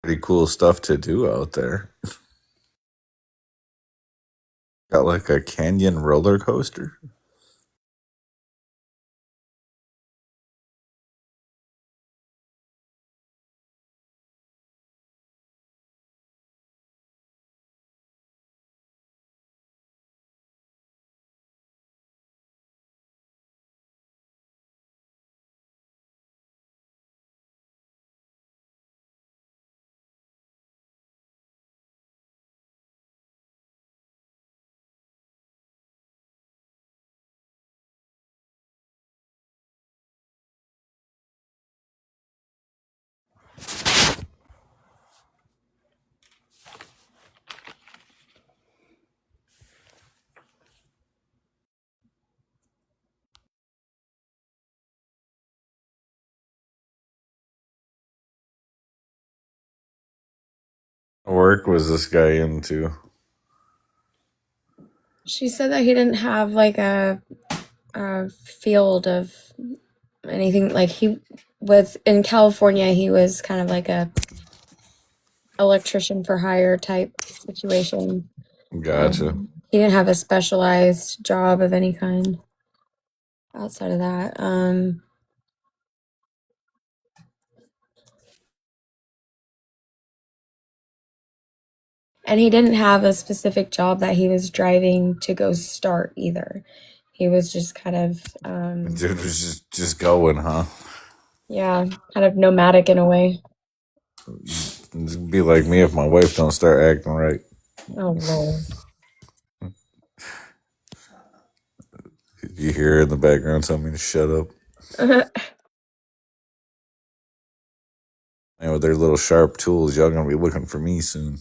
Pretty cool stuff to do out there. Got like a canyon roller coaster. What work was this guy into? She said that he didn't have like a field of anything. Like he was in California, he was kind of like a electrician for hire type situation. Gotcha. He didn't have a specialized job of any kind outside of that. And he didn't have a specific job that he was driving to go start either. He was just kind of, Dude was just going, huh? yeah, kind of nomadic in a way. It'd be like me if my wife don't start acting right. Oh, Lord. You hear her in the background telling me to shut up. And with their little sharp tools, y'all gonna be looking for me soon.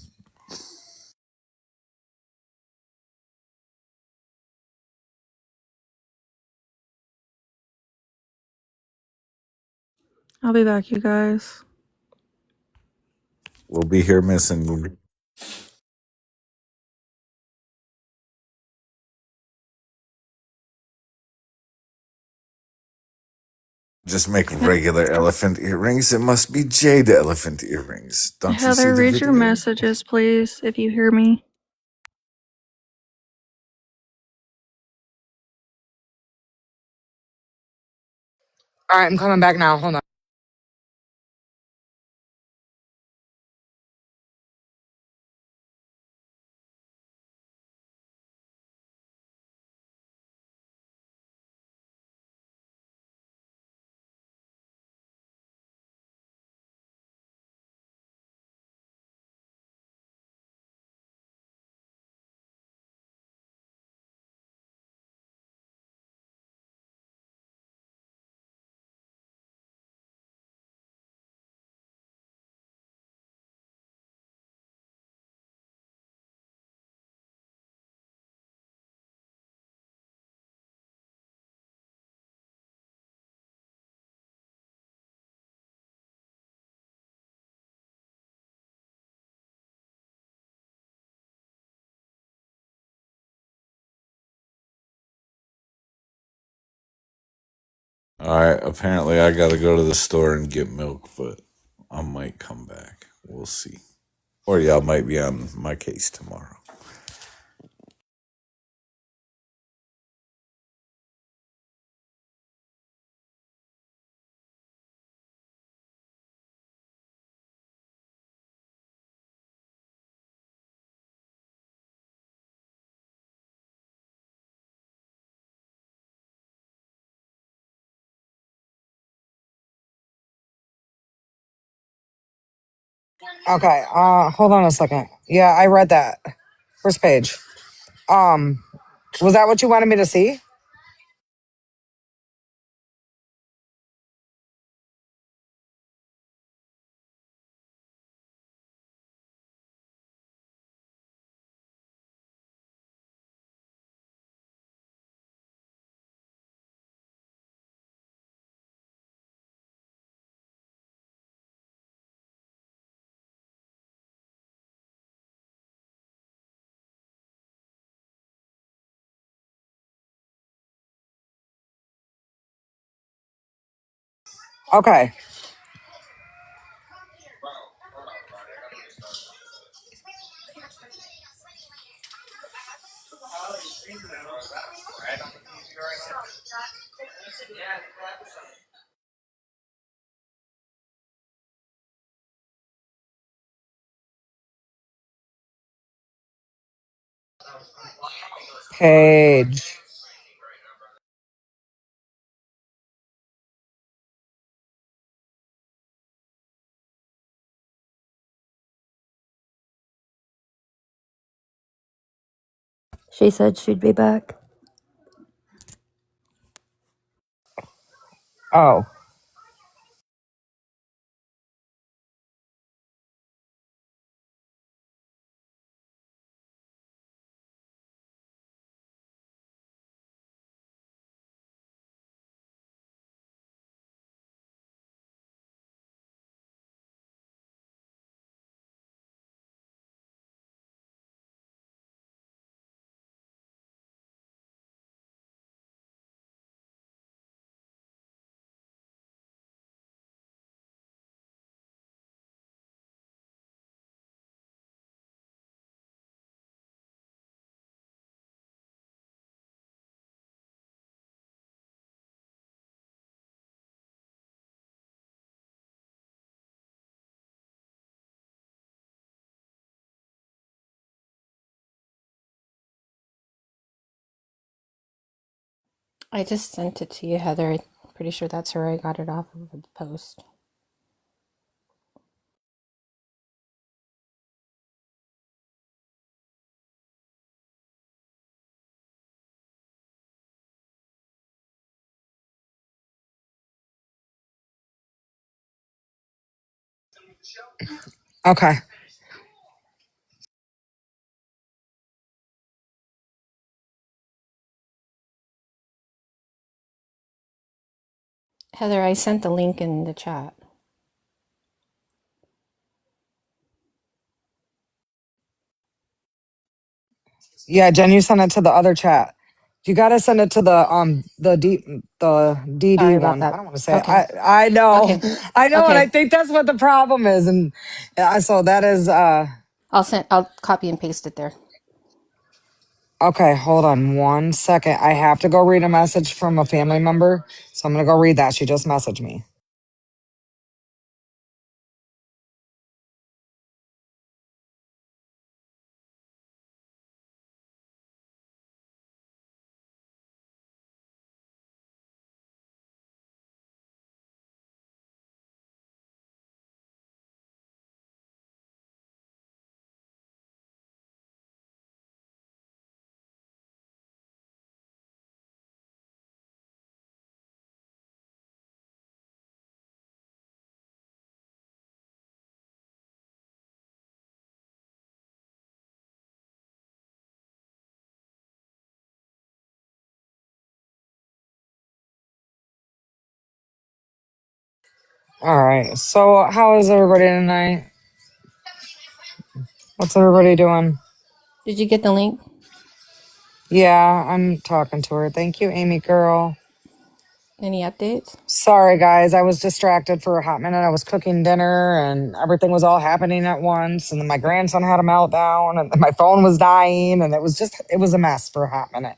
I'll be back, you guys. We'll be here missing you. Just make regular elephant earrings. It must be jade elephant earrings. Don't you see Heather, the read your video? messages, please, if you hear me. All right, I'm coming back now. Hold on. All right. Apparently, I got to go to the store and get milk, but I might come back. We'll see. Or y'all might be on my case tomorrow. Okay. Hold on a second. Yeah, I read that. First page. Um, was that what you wanted me to see? Okay. Page. She said she'd be back. Oh. I just sent it to you, Heather. I'm pretty sure that's where I got it off of the post. Okay. Heather, I sent the link in the chat. Yeah, Jen, you sent it to the other chat. You got to send it to the Sorry DD about one. I that. don't want to say it. Okay. I know. Okay. I know, and I Okay. think that's what the problem is. And so that is I'll copy and paste it there. okay, hold on one second. I have to go read a message from a family member. So I'm going to go read that. She just messaged me. All right. So how is everybody tonight? What's everybody doing? Did you get the link? Yeah, I'm talking to her. Thank you, Amy girl. Any updates? Sorry, guys. I was distracted for a hot minute. I was cooking dinner and everything was all happening at once. And then my grandson had a meltdown and my phone was dying. And it was a mess for a hot minute.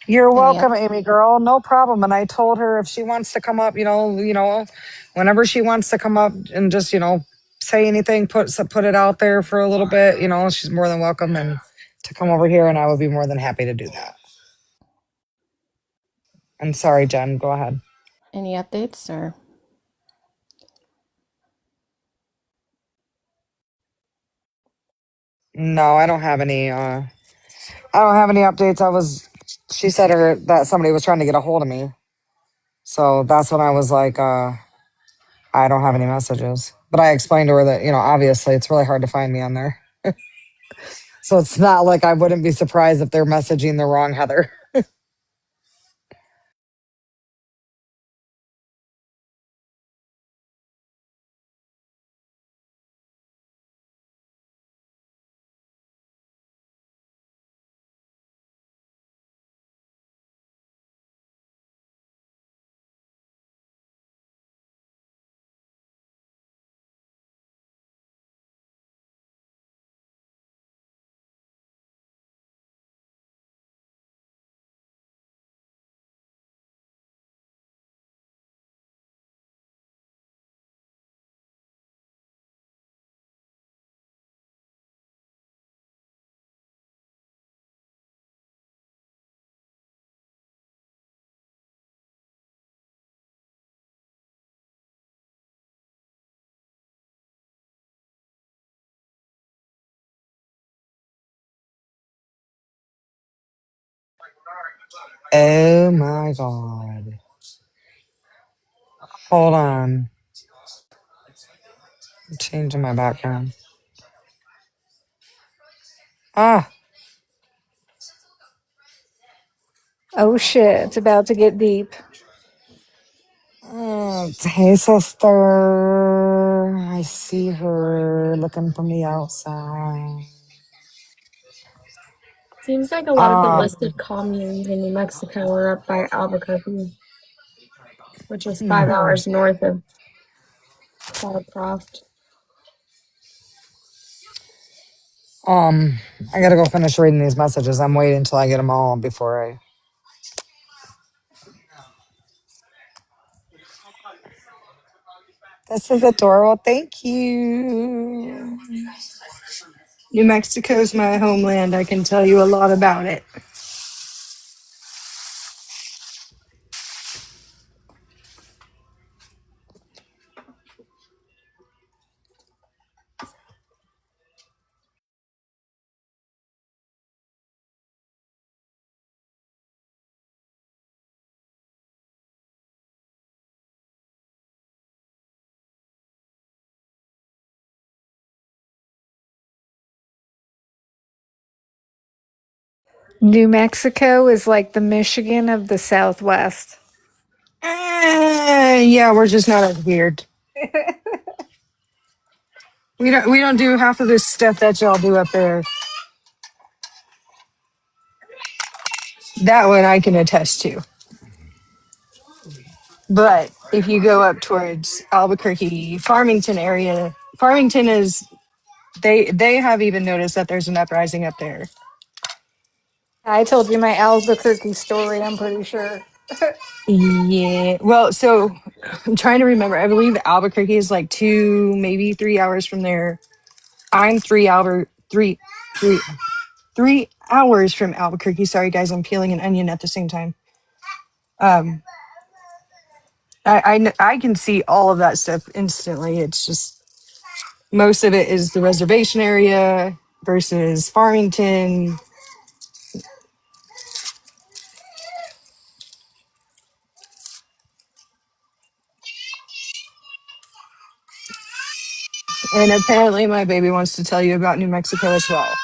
You're Any up? welcome, Amy girl. No problem. And I told her if she wants to come up, whenever she wants to come up and just, say anything, put it out there for a little bit, she's more than welcome and to come over here. And I would be more than happy to do that. I'm sorry, Jen. Go ahead. Any updates or? No, I don't have any. I don't have any updates. She said that somebody was trying to get a hold of me. So that's when I was like, I don't have any messages. But I explained to her that, obviously it's really hard to find me on there. So it's not like I wouldn't be surprised if they're messaging the wrong Heather. Oh my God. Hold on. I'm changing my background. Ah, Oh shit, it's about to get deep. hey, sister. I see her looking from the outside. Seems like a lot of the Uh, listed communes in New Mexico are up by Albuquerque, which is hmm. 5 hours north of Cloudcroft. um, I gotta go finish reading these messages. I'm waiting until I get them all before I. This is adorable. Thank you. New Mexico's my homeland. I can tell you a lot about it. New Mexico is like the Michigan of the Southwest. Yeah, we're just not as weird. We don't do half of this stuff that y'all do up there. That one I can attest to. But if you go up towards Albuquerque, Farmington area, Farmington is they have even noticed that there's an uprising up there. I told you my Albuquerque story, I'm pretty sure. Yeah. Well, so I'm trying to remember. I believe Albuquerque is like 2, maybe 3 hours from there. I'm 3 hours from Albuquerque. Sorry guys, I'm peeling an onion at the same time. Um I can see all of that stuff instantly. It's just most of it is the reservation area versus Farmington. And apparently my baby wants to tell you about New Mexico as well.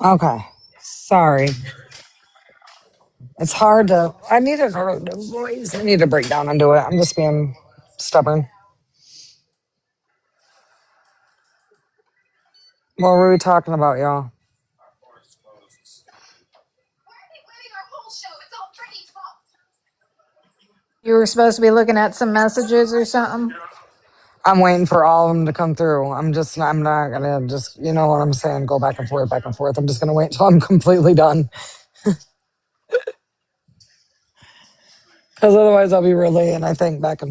Okay. Sorry. It's hard to. I need a voice. I need to break down and do it. I'm just being stubborn. What were we talking about, y'all? You were supposed to be looking at some messages or something. I'm waiting for all of them to come through. I'm not gonna just, you know what I'm saying, go back and forth, back and forth. I'm just gonna wait until I'm completely done. Because otherwise I'll be relaying, I think, back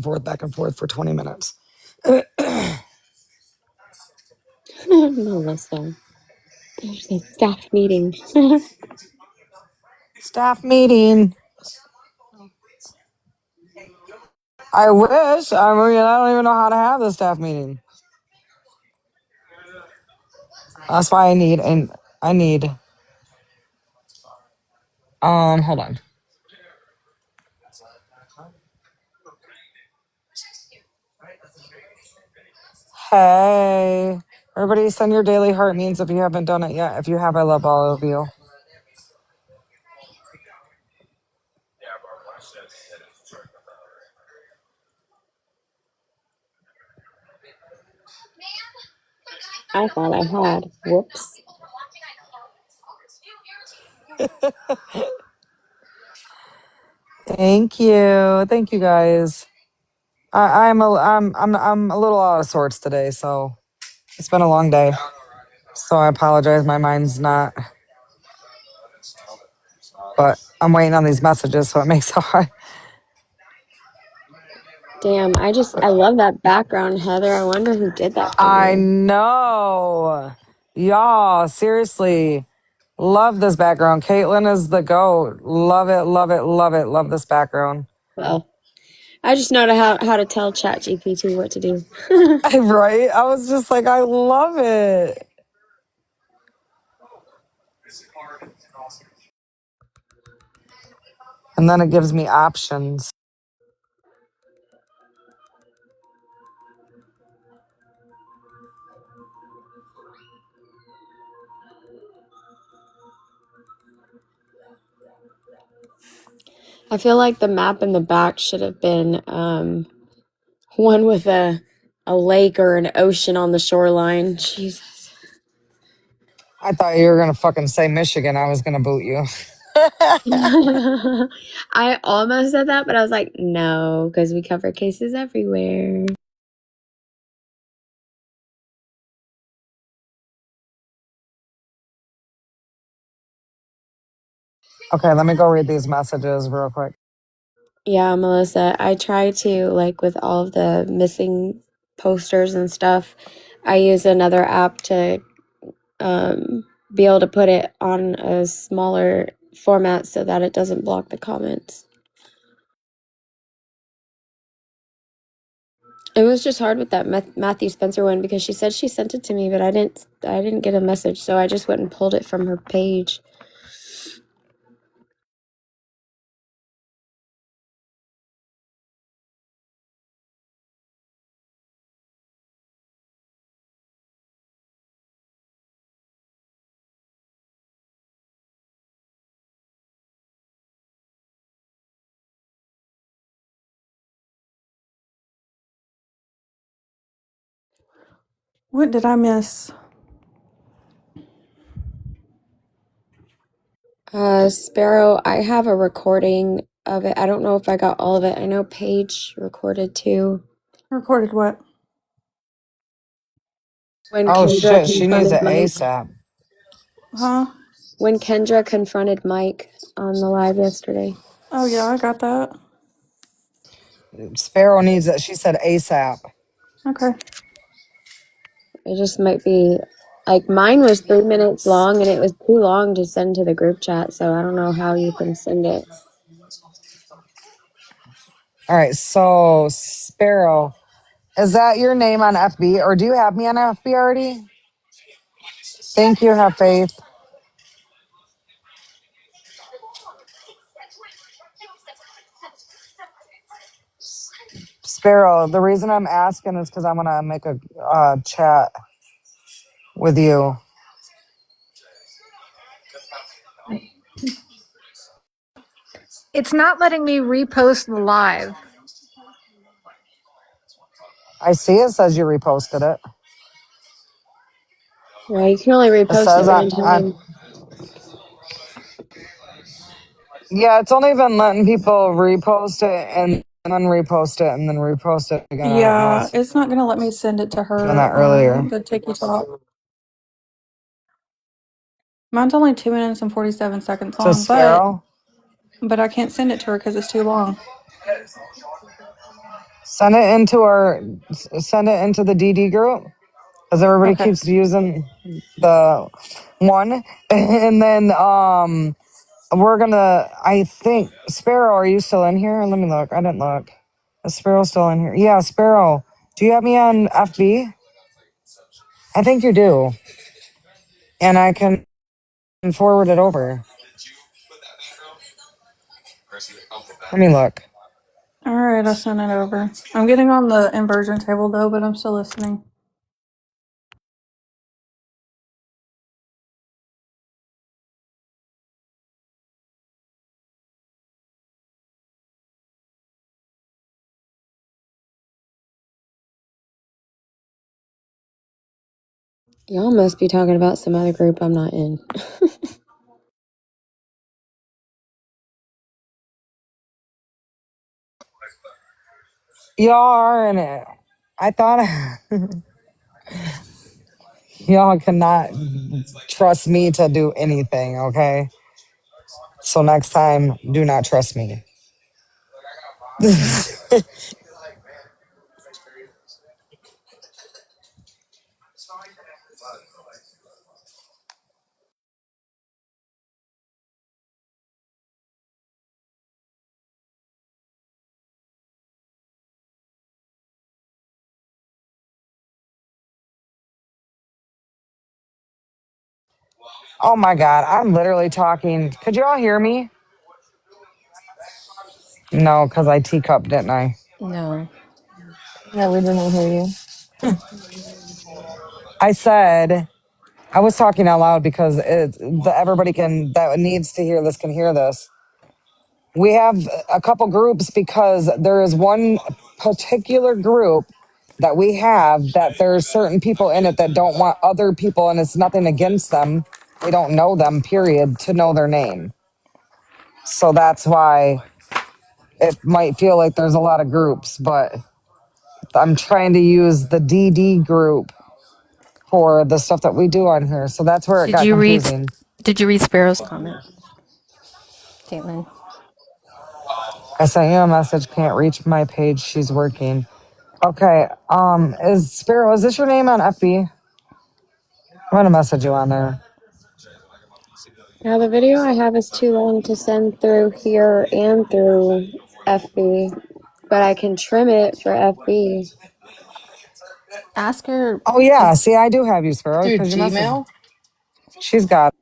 and forth for 20 minutes. Melissa, there's a staff meeting. Staff meeting. I wish. I mean, I don't even know how to have the staff meeting. That's why I need. Hold on. Hey, everybody, send your daily heart means if you haven't done it yet. If you have, I love all of you. I thought I had. Whoops. Thank you guys. I'm a little out of sorts today, so it's been a long day. So I apologize. My mind's not, but I'm waiting on these messages, so it makes it hard. Damn, I love that background, Heather. I wonder who did that for I you. know, y'all. Seriously, love this background. Caitlin is the goat. Love it, love it, love it. Love this background. Well, I just know how to tell ChatGPT what to do. Right? I was just like, I love it. And then it gives me options. I feel like the map in the back should have been one with a lake or an ocean on the shoreline. Jesus. I thought you were gonna fucking say Michigan. I was gonna boot you. I almost said that, but I was like, no, because we cover cases everywhere. Okay, let me go read these messages real quick. Yeah, Melissa, I try to, like, with all of the missing posters and stuff, I use another app to be able to put it on a smaller format so that it doesn't block the comments. It was just hard with that Matthew Spencer one because she said she sent it to me, but I didn't get a message, so I just went and pulled it from her page. What did I miss? Sparrow, I have a recording of it. I don't know if I got all of it. I know Paige recorded too. Recorded what? When Oh Kendra shit, she needs confronted it Mike. ASAP. Huh? When Kendra confronted Mike on the live yesterday. Oh yeah, I got that. Sparrow needs it. She said ASAP. Okay. It just might be like mine was 3 minutes long and it was too long to send to the group chat, so I don't know how you can send it. All right, so Sparrow, is that your name on FB, or do you have me on FB already? Thank you. Have faith. Sparrow, the reason I'm asking is because I want to make a chat with you. It's not letting me repost the live. I see it says you reposted it. Yeah, you can only It repost it says one I'm time. yeah, it's only been letting people repost it and then repost it and then repost it again. I don't know Yeah, what's it's not gonna let me send it to doing that her earlier. on the TikTok. Mine's only 2 minutes and 47 seconds To long, but Sparrow, I can't send it to her because it's too long. send it into the DD group because everybody Okay. keeps using the one, and then we're gonna. I think Sparrow, are you still in here? Let me look. I didn't look. Is Sparrow still in here? Yeah, Sparrow. Do you have me on FB? I think you do. And I can forward it over. Let me look. All right, I sent it over. I'm getting on the inversion table though, but I'm still listening. Y'all must be talking about some other group I'm not in. Y'all are in it. I thought y'all cannot trust me to do anything, okay? So next time, do not trust me. Oh my God, I'm literally talking. Could you all hear me? No, because I teacup, didn't I? No. Yeah, we didn't hear you. I said, I was talking out loud because everybody that needs to hear this can hear this. We have a couple groups because there is one particular group that we have that there's certain people in it that don't want other people, and it's nothing against them. They don't know them, period, to know their name. So that's why it might feel like there's a lot of groups, but I'm trying to use the DD group for the stuff that we do on here. So that's where it Did got you read confusing. did you read Sparrow's comment, Caitlin? I sent you a message, can't reach my page, she's working. Okay, is Sparrow, is this your name on FB? I'm gonna message you on there. Now the video I have is too long to send through here and through FB, but I can trim it for FB. Ask her Oh yeah, if see, I do have you, Sparrow, Through because you messaged. Gmail? She's got.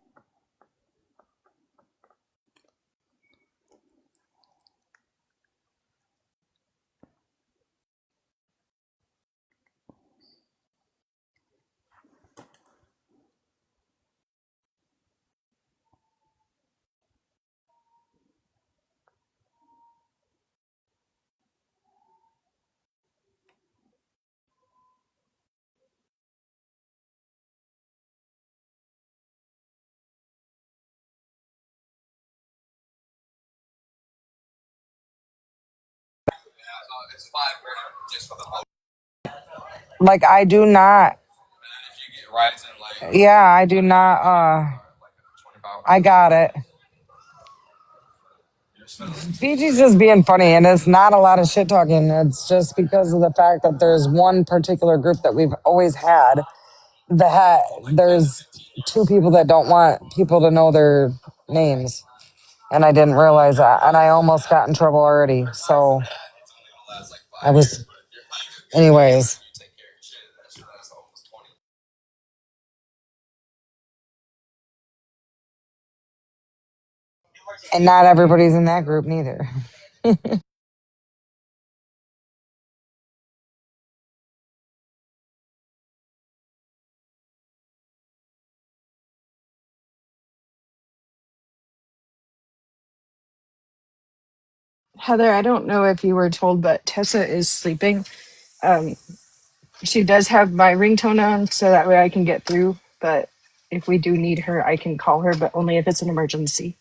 Like, I do not. Yeah, I do not. I got it. Fiji's just being funny, and it's not a lot of shit talking. It's just because of the fact that there's one particular group that we've always had that there's two people that don't want people to know their names. And I didn't realize that. And I almost got in trouble already. So I was, anyways. And not everybody's in that group neither. Heather, I don't know if you were told, but Tessa is sleeping. Um, she does have my ringtone on, so that way I can get through. But if we do need her, I can call her, but only if it's an emergency.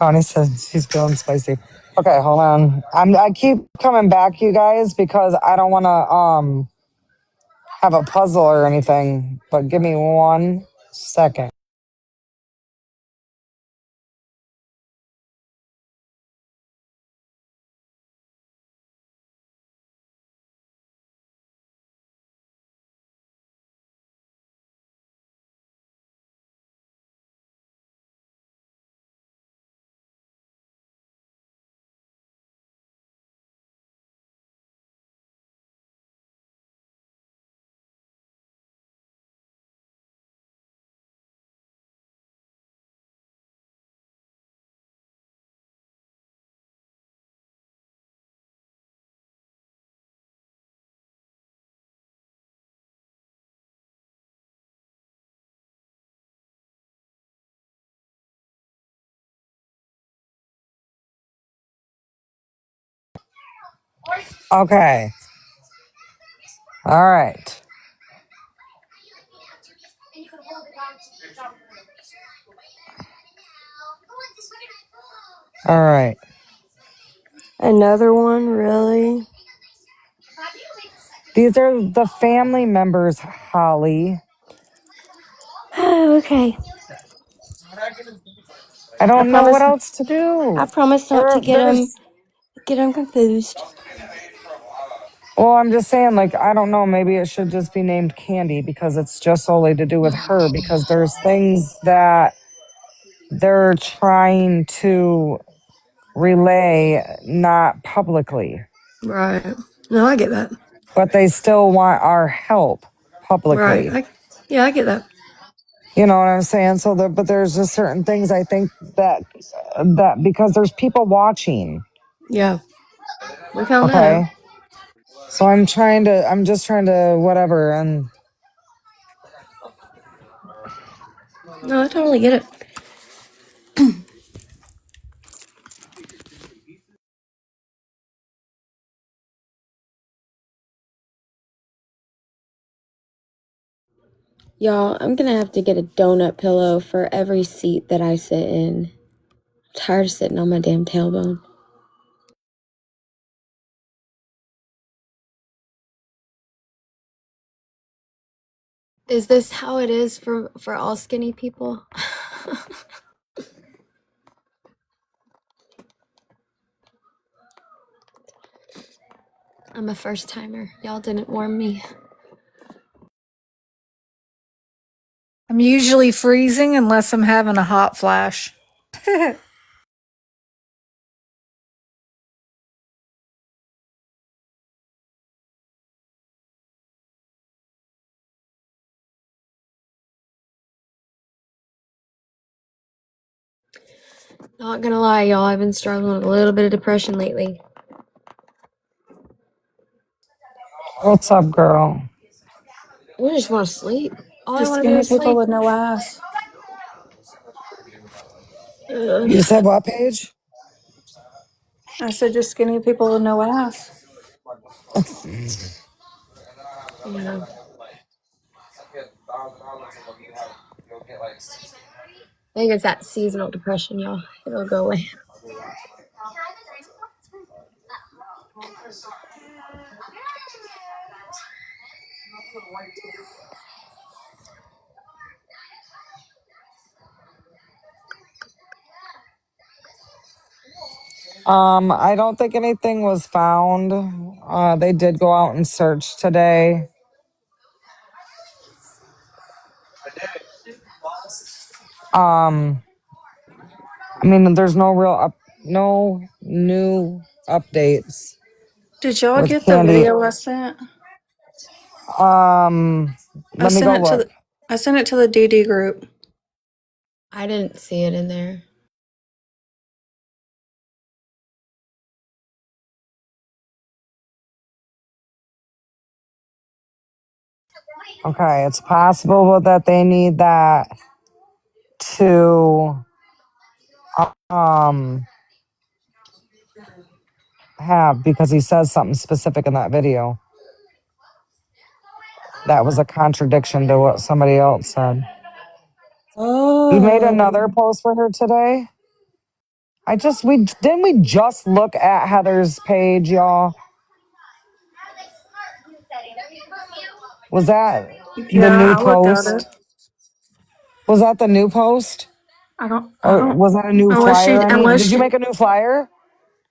Connie says she's feeling spicy. Okay, hold on. I keep coming back, you guys, because I don't want to have a puzzle or anything. But give me 1 second. Okay. All right. All right. Another one, really? These are the family members, Holly. Oh, okay. I I don't know what promise. else to I do. promise not to There's get them confused. Well, I'm just saying, like, I don't know. Maybe it should just be named Candy because it's just solely to do with her. Because there's things that they're trying to relay, not publicly, Right. No, I get that. but they still want our help Right. publicly. Yeah, I get that. You know what I'm saying? So, but there's just certain things I think that because there's people watching. Yeah, we found that out. Okay, so I'm just trying to whatever, and No, I totally get it. Y'all, I'm gonna have to get a donut pillow for every seat that I sit in. I'm tired of sitting on my damn tailbone. Is this how it is for all skinny people? I'm a first timer. Y'all didn't warn me. I'm usually freezing unless I'm having a hot flash. Not gonna lie, y'all, I've been struggling with a little bit of depression lately. what's up, girl? I just want to sleep. All I Just want to do skinny is people sleep. with no ass. You Ugh. said what, Paige? I said just skinny people with no ass. Yeah. I think it's that seasonal depression, y'all. It'll go away. I don't think anything was found. They did go out and search today. Um, I mean, there's no new updates Did y'all with get the Candy. video I sent? Um, I let me sent go it to look. the DD group. I didn't see it in there. Okay, it's possible that they need that to um have because he says something specific in that video. That was a contradiction to what somebody else said. You made another Oh. post for her today? We just look at Heather's page, y'all. Was that the new Yeah, I looked at it. post? Was that the new post? I Or don't, was that a new unless flyer? she, I mean, unless did you she, make a new flyer?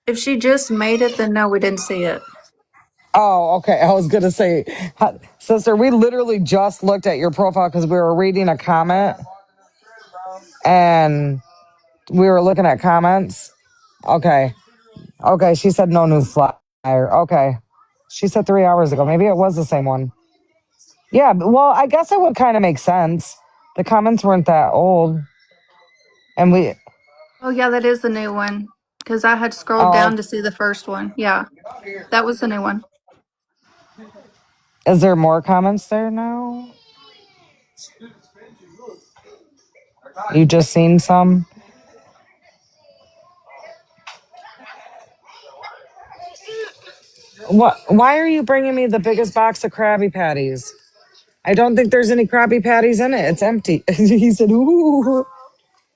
if she just made it, then no, we didn't see it. Oh, okay. I was going to say, sister, we literally just looked at your profile because we were reading a comment and we were looking at comments. Okay. Okay. She said no new flyer. Okay. She said 3 hours ago. Maybe it was the same one. Yeah. Well, I guess it would kind of make sense. The comments weren't that old. And Oh, yeah, that is the new one. Because I had scrolled oh, down to see the first one. Yeah, that was the new one. is there more comments there now? You just seen some? What? Why are you bringing me the biggest box of Krabby Patties? I don't think there's any Krabby Patties in it. It's empty. He said, "Ooh,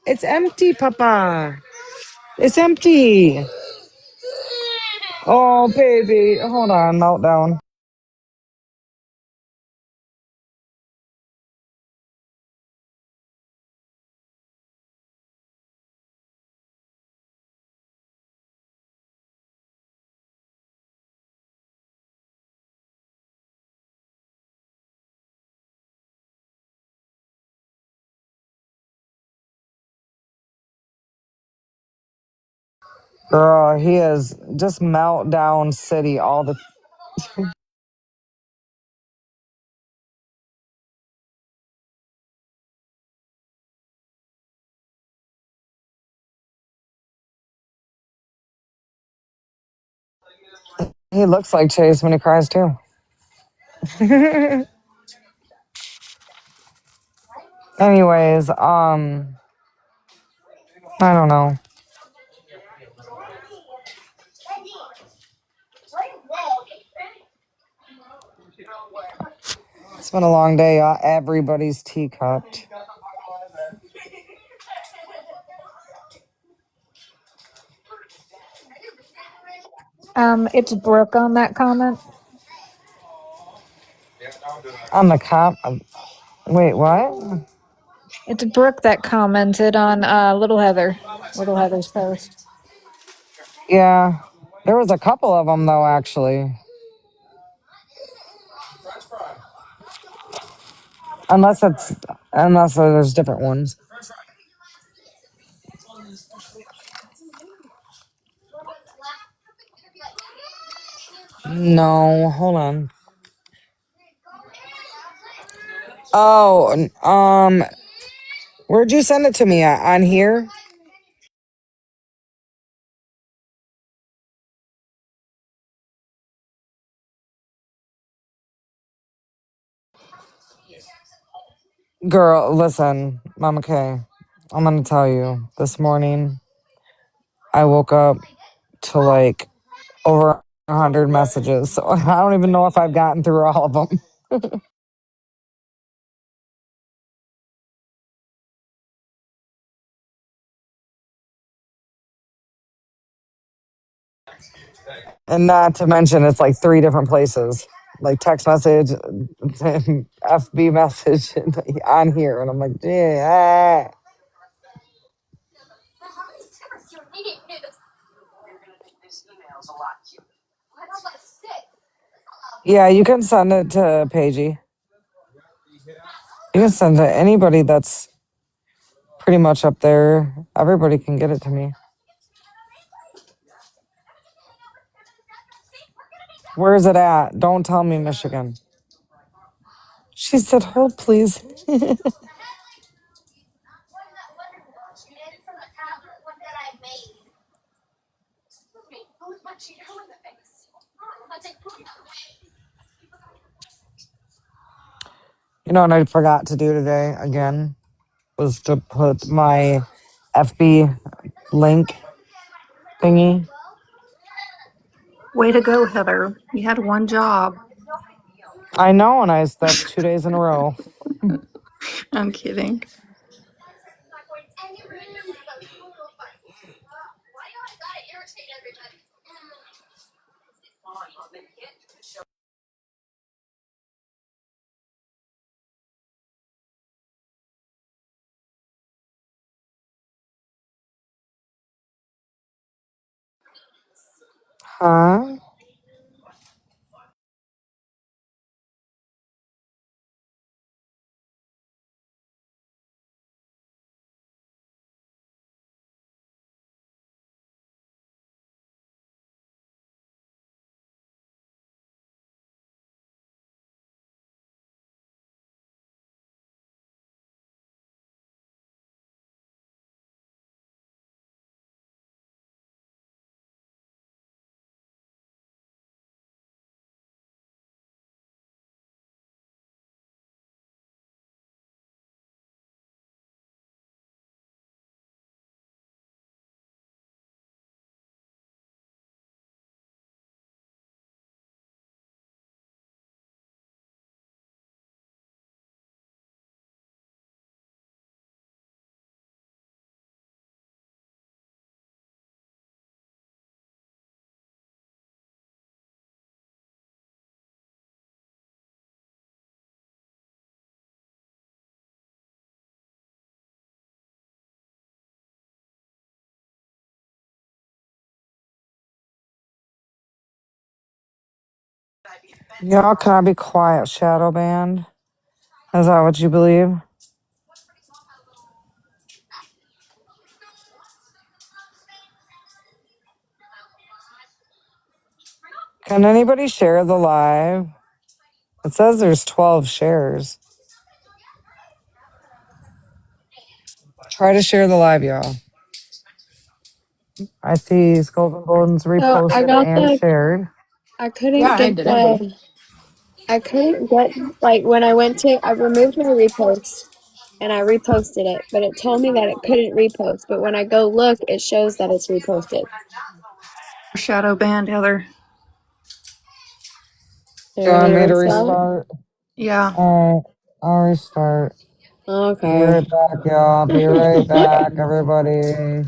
it's empty, Papa. It's empty." Oh, baby, hold on, meltdown. Girl, he is just meltdown city all the. He looks like Chase when he cries too. Anyways, I don't know. It's been a long day. Everybody's teacupped. It's Brooke on that comment. On the cop. Wait, what? It's Brooke that commented on Little Heather's post. Yeah, there was a couple of them though, actually. Unless it's unless there's different ones. No, hold on. Oh, where'd you send it to me at? On here? Girl, listen, Mama K. I'm gonna tell you. This morning, I woke up to like over 100 messages, so I don't even know if I've gotten through all of them. And not to mention, it's like 3 different places, like text message, FB message, and on here, and I'm like, yeah. Yeah, you can send it to Paigey. You can send it to anybody that's pretty much up there. Everybody can get it to me. Where is it at? Don't tell me Michigan. She said, hold please. You know what I forgot to do today again was to put my FB link thingy. Way to go, Heather. You had one job. I know, and that's 2 days in a row. I'm kidding. Huh? Y'all, can I be quiet, shadow band? Is that what you believe? Can anybody share the live? It says there's 12 shares. Try to share the live, y'all. I see Skulls and Bones So I reposted got and the. shared. I Yeah, couldn't I get did it. the. I couldn't get like when I went to. I removed my repost and I reposted it, but it told me that it couldn't repost. But when I go look, it shows that it's reposted. Shadow banned, Heather. Do Do you you want me want to me to restart? restart? Yeah. I'll restart. Be Okay. right back, y'all. Be right back, everybody.